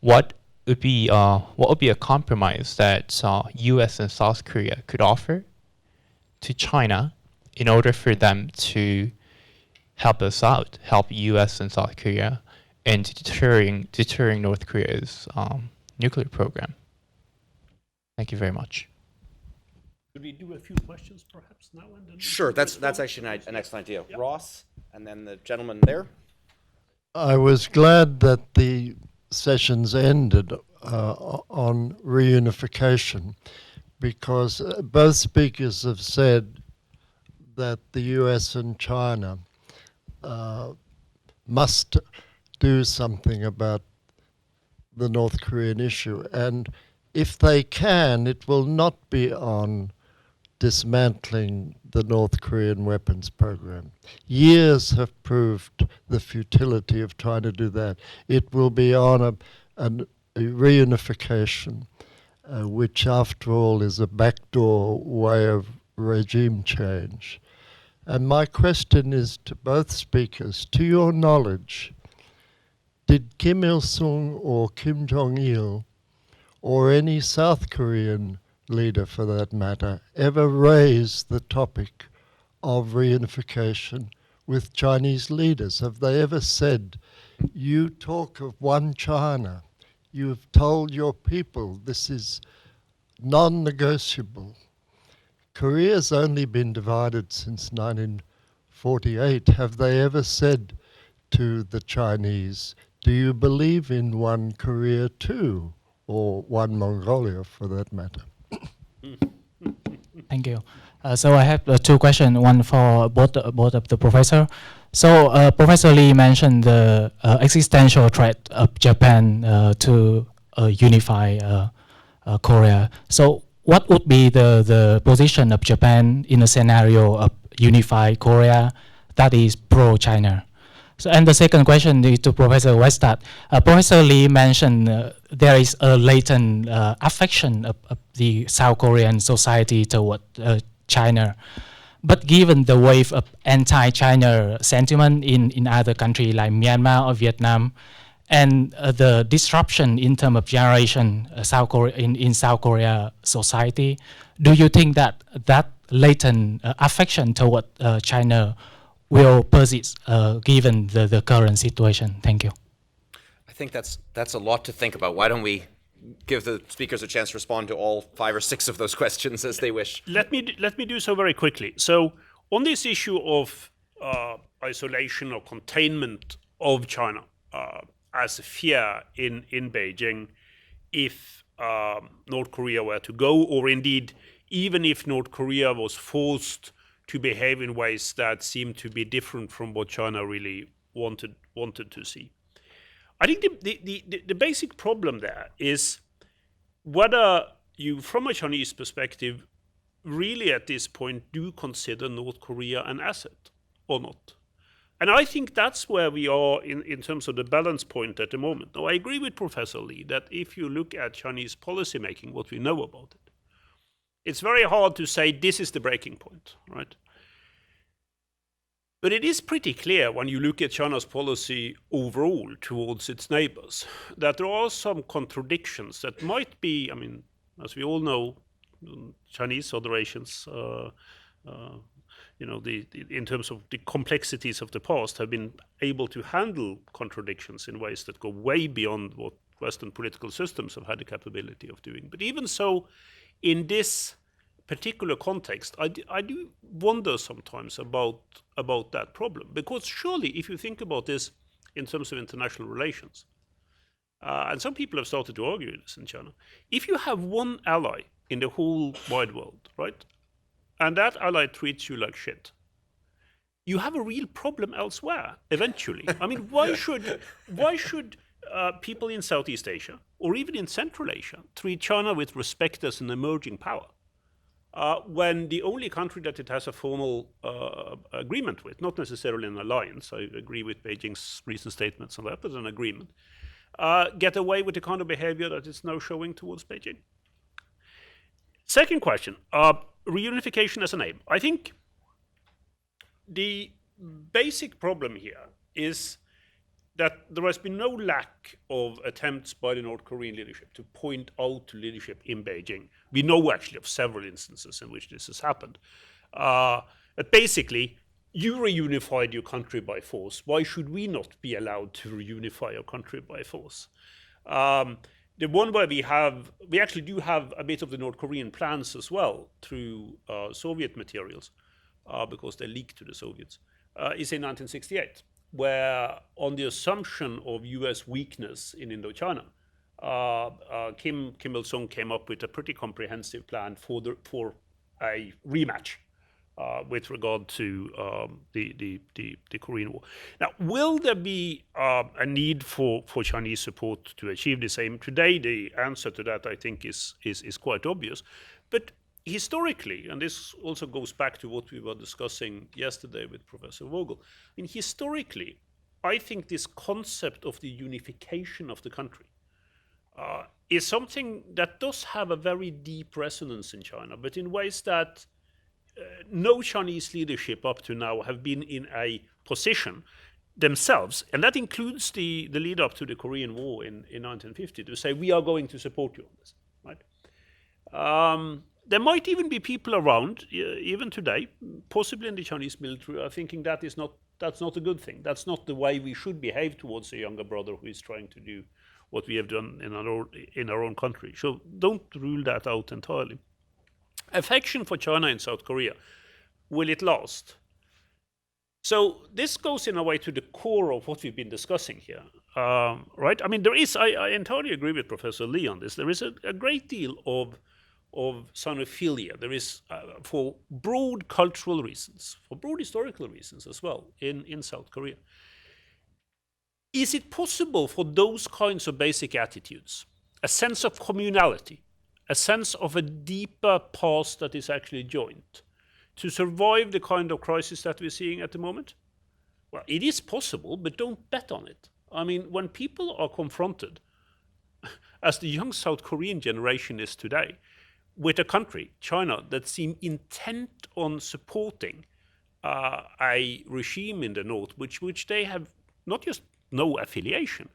G: what would be a compromise that U.S. and South Korea could offer to China in order for them to help us out, help U.S. and South Korea, and deterring North Korea's nuclear program? Thank you very much.
C: Could we do a few questions perhaps now and then?
A: Sure, that's actually an excellent idea.
C: Yep.
A: Ross, and then the gentleman there.
H: I was glad that the sessions ended on reunification, because both speakers have said that the US and China must do something about the North Korean issue. And if they can, it will not be on dismantling the North Korean weapons program. Years have proved the futility of trying to do that. It will be on a reunification, which after all is a backdoor way of regime change. And my question is to both speakers, to your knowledge, did Kim Il-sung or Kim Jong-il, or any South Korean leader for that matter, ever raise the topic of reunification with Chinese leaders? Have they ever said, you talk of one China, you've told your people this is non-negotiable. Korea's only been divided since 1948. Have they ever said to the Chinese, do you believe in one Korea too, or one Mongolia for that matter?
I: Thank you. So I have 2 questions, one for both of the professor. So Professor Lee mentioned the existential threat of Japan to unify Korea. So what would be the position of Japan in a scenario of unified Korea that is pro-China? So, and the second question is to Professor Westad. Professor Lee mentioned there is a latent affection of the South Korean society toward China. But given the wave of anti-China sentiment in other countries like Myanmar or Vietnam, and the disruption in terms of generation in South Korea society, do you think that that latent affection toward China will persist given the current situation? Thank you.
A: I think that's a lot to think about. Why don't we give the speakers a chance to respond to all 5 or 6 of those questions as they wish?
C: Let me do so very quickly. So on this issue of isolation or containment of China as a fear in Beijing, if North Korea were to go, or indeed even if North Korea was forced to behave in ways that seemed to be different from what China really wanted to see. I think the basic problem there is whether you, from a Chinese perspective, really at this point do consider North Korea an asset or not. And I think that's where we are in terms of the balance point at the moment. Now, I agree with Professor Lee that if you look at Chinese policymaking, what we know about it, it's very hard to say this is the breaking point, right? But it is pretty clear when you look at China's policy overall towards its neighbors that there are some contradictions that might be, I mean, as we all know, Chinese federations, in terms of the complexities of the past, have been able to handle contradictions in ways that go way beyond what Western political systems have had the capability of doing. But even so, in this particular context, I do wonder sometimes about that problem, because surely if you think about this in terms of international relations, and some people have started to argue this in China, if you have one ally in the whole wide world, right, and that ally treats you like shit, you have a real problem elsewhere eventually. I mean, why should people in Southeast Asia or even in Central Asia treat China with respect as an emerging power? When the only country that it has a formal agreement with, not necessarily an alliance, I agree with Beijing's recent statements on that, but an agreement, get away with the kind of behavior that it's now showing towards Beijing. Second question, reunification as an aim. I think the basic problem here is that there has been no lack of attempts by the North Korean leadership to point out to leadership in Beijing. We know actually of several instances in which this has happened. That basically, you reunified your country by force. Why should we not be allowed to reunify our country by force? The one where we actually do have a bit of the North Korean plans as well through Soviet materials, because they leaked to the Soviets, is in 1968. Where on the assumption of US weakness in Indochina, Kim Il-sung came up with a pretty comprehensive plan for a rematch with regard to the Korean War. Now, will there be a need for Chinese support to achieve the same? Today, the answer to that, I think, is quite obvious. But historically, and this also goes back to what we were discussing yesterday with Professor Vogel, I mean, historically, I think this concept of the unification of the country is something that does have a very deep resonance in China, but in ways that no Chinese leadership up to now have been in a position themselves, and that includes the lead up to the Korean War in 1950, to say, we are going to support you on this, right? There might even be people around, even today, possibly in the Chinese military, are thinking that's not a good thing. That's not the way we should behave towards a younger brother who is trying to do what we have done in our own country. So don't rule that out entirely. Affection for China in South Korea, will it last? So this goes in a way to the core of what we've been discussing here, right? I mean, I entirely agree with Professor Lee on this. There is a great deal of Sinophilia. There is, for broad cultural reasons, for broad historical reasons as well, in South Korea. Is it possible for those kinds of basic attitudes, a sense of communality, a sense of a deeper past that is actually joint, to survive the kind of crisis that we're seeing at the moment? Well, it is possible, but don't bet on it. I mean, when people are confronted, as the young South Korean generation is today, with a country, China, that seem intent on supporting a regime in the north, which they have not just no affiliation,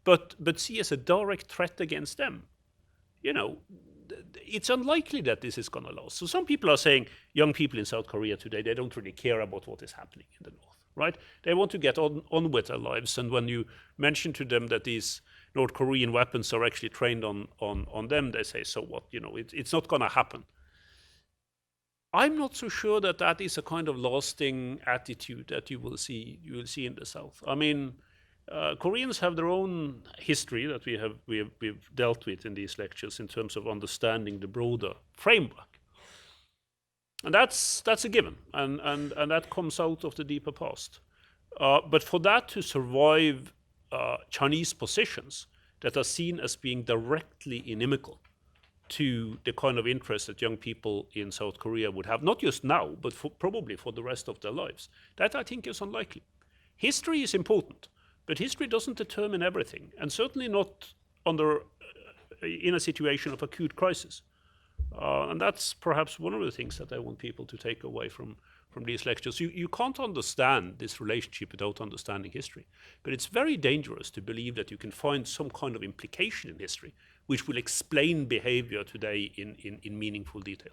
C: but see as a direct threat against them. You know, it's unlikely that this is going to last. So some people are saying young people in South Korea today, they don't really care about what is happening in the north, right? They want to get on with their lives. And when you mention to them that these North Korean weapons are actually trained on them, they say, so what? You know, it's not going to happen. I'm not so sure that that is a kind of lasting attitude that you will see in the South. I mean, Koreans have their own history that we've dealt with in these lectures in terms of understanding the broader framework, and that's a given, and that comes out of the deeper past. But for that to survive, Chinese positions that are seen as being directly inimical to the kind of interest that young people in South Korea would have, not just now, but probably for the rest of their lives, that I think is unlikely. History is important, but history doesn't determine everything, and certainly not in a situation of acute crisis. And that's perhaps one of the things that I want people to take away from these lectures. You can't understand this relationship without understanding history, but it's very dangerous to believe that you can find some kind of implication in history which will explain behavior today in meaningful detail.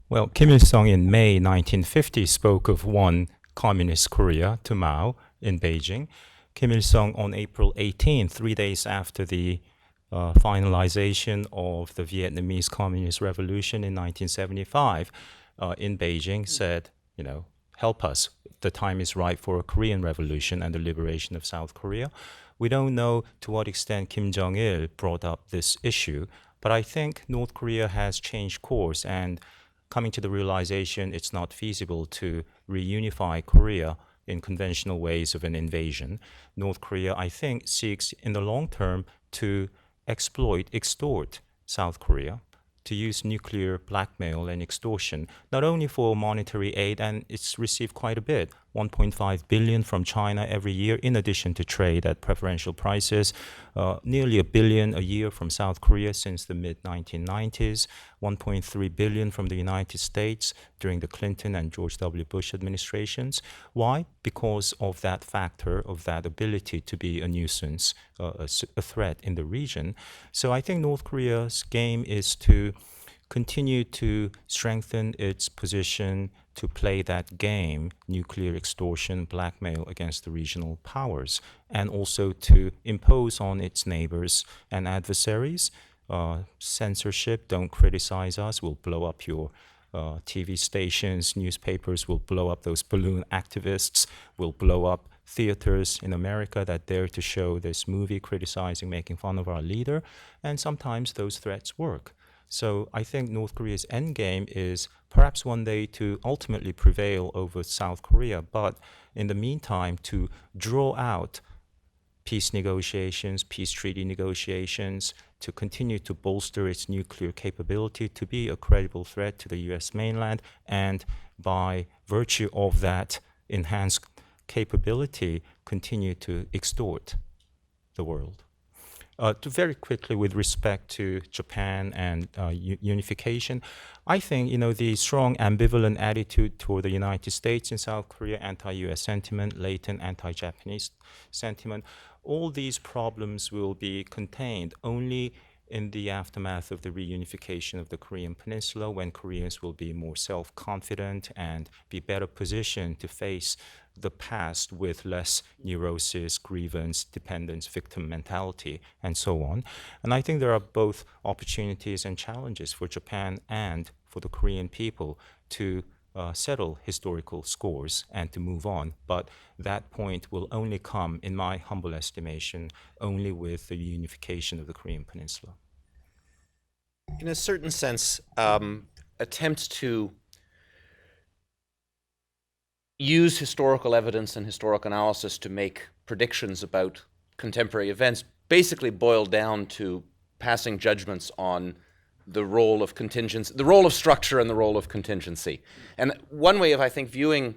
D: Well, Kim Il-sung in May 1950 spoke of one communist Korea to Mao in Beijing. Kim Il-sung on April 18, 3 days after the finalization of the Vietnamese Communist Revolution in 1975 in Beijing said, you know, help us. The time is right for a Korean revolution and the liberation of South Korea. We don't know to what extent Kim Jong-il brought up this issue, but I think North Korea has changed course and coming to the realization it's not feasible to reunify Korea in conventional ways of an invasion. North Korea, I think, seeks in the long term to extort South Korea, to use nuclear blackmail and extortion, not only for monetary aid, and it's received quite a bit, 1.5 billion from China every year, in addition to trade at preferential prices, nearly $1 billion a year from South Korea since the mid-1990s, 1.3 billion from the United States during the Clinton and George W. Bush administrations. Why? Because of that factor, of that ability to be a nuisance, a threat in the region. So I think North Korea's game is to continue to strengthen its position, to play that game, nuclear extortion, blackmail against the regional powers, and also to impose on its neighbors and adversaries censorship. Don't criticize us, we'll blow up your TV stations, newspapers will blow up those balloon activists, will blow up theaters in America that dare to show this movie criticizing, making fun of our leader, and sometimes those threats work. So I think North Korea's endgame is perhaps one day to ultimately prevail over South Korea, but in the meantime to draw out peace negotiations, peace treaty negotiations, to continue to bolster its nuclear capability, to be a credible threat to the US mainland, and by virtue of that enhanced capability, continue to extort the world. To very quickly, with respect to Japan and unification, I think the strong ambivalent attitude toward the United States in South Korea, anti-US sentiment, latent anti-Japanese sentiment, all these problems will be contained only in the aftermath of the reunification of the Korean Peninsula, when Koreans will be more self-confident and be better positioned to face the past with less neurosis, grievance, dependence, victim mentality, and so on. And I think there are both opportunities and challenges for Japan and for the Korean people to settle historical scores and to move on. But that point will only come, in my humble estimation, only with the unification of the Korean Peninsula.
A: In a certain sense, attempts to use historical evidence and historical analysis to make predictions about contemporary events basically boil down to passing judgments on the role of contingency, the role of structure and the role of contingency. And one way of, I think, viewing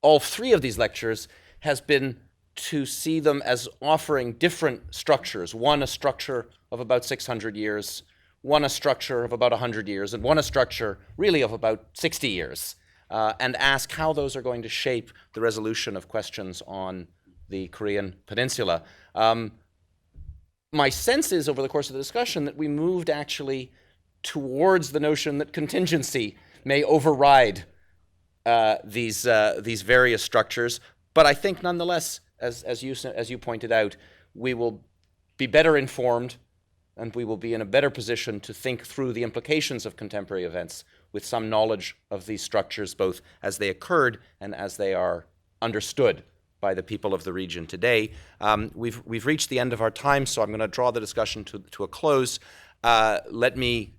A: all three of these lectures has been to see them as offering different structures. One, a structure of about 600 years, one, a structure of about 100 years, and one, a structure really of about 60 years, and ask how those are going to shape the resolution of questions on the Korean Peninsula. My sense is, over the course of the discussion, that we moved actually towards the notion that contingency may override these various structures. But I think, nonetheless, as you pointed out, we will be better informed, and we will be in a better position to think through the implications of contemporary events with some knowledge of these structures, both as they occurred and as they are understood by the people of the region today. We've reached the end of our time, so I'm going to draw the discussion to a close. Let me,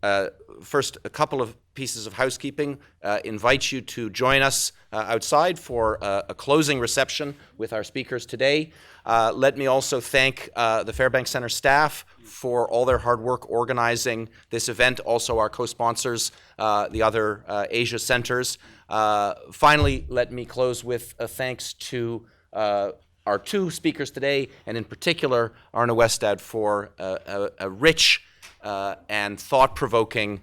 A: first, a couple of pieces of housekeeping. Invite you to join us outside for a closing reception with our speakers today. Let me also thank the Fairbank Center staff for all their hard work organizing this event, also our co-sponsors, the other Asia centers. Finally, let me close with a thanks to our two speakers today, and in particular, Arne Westad, for a rich and thought-provoking,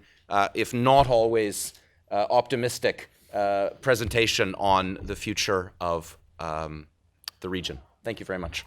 A: if not always optimistic, presentation on the future of the region. Thank you very much.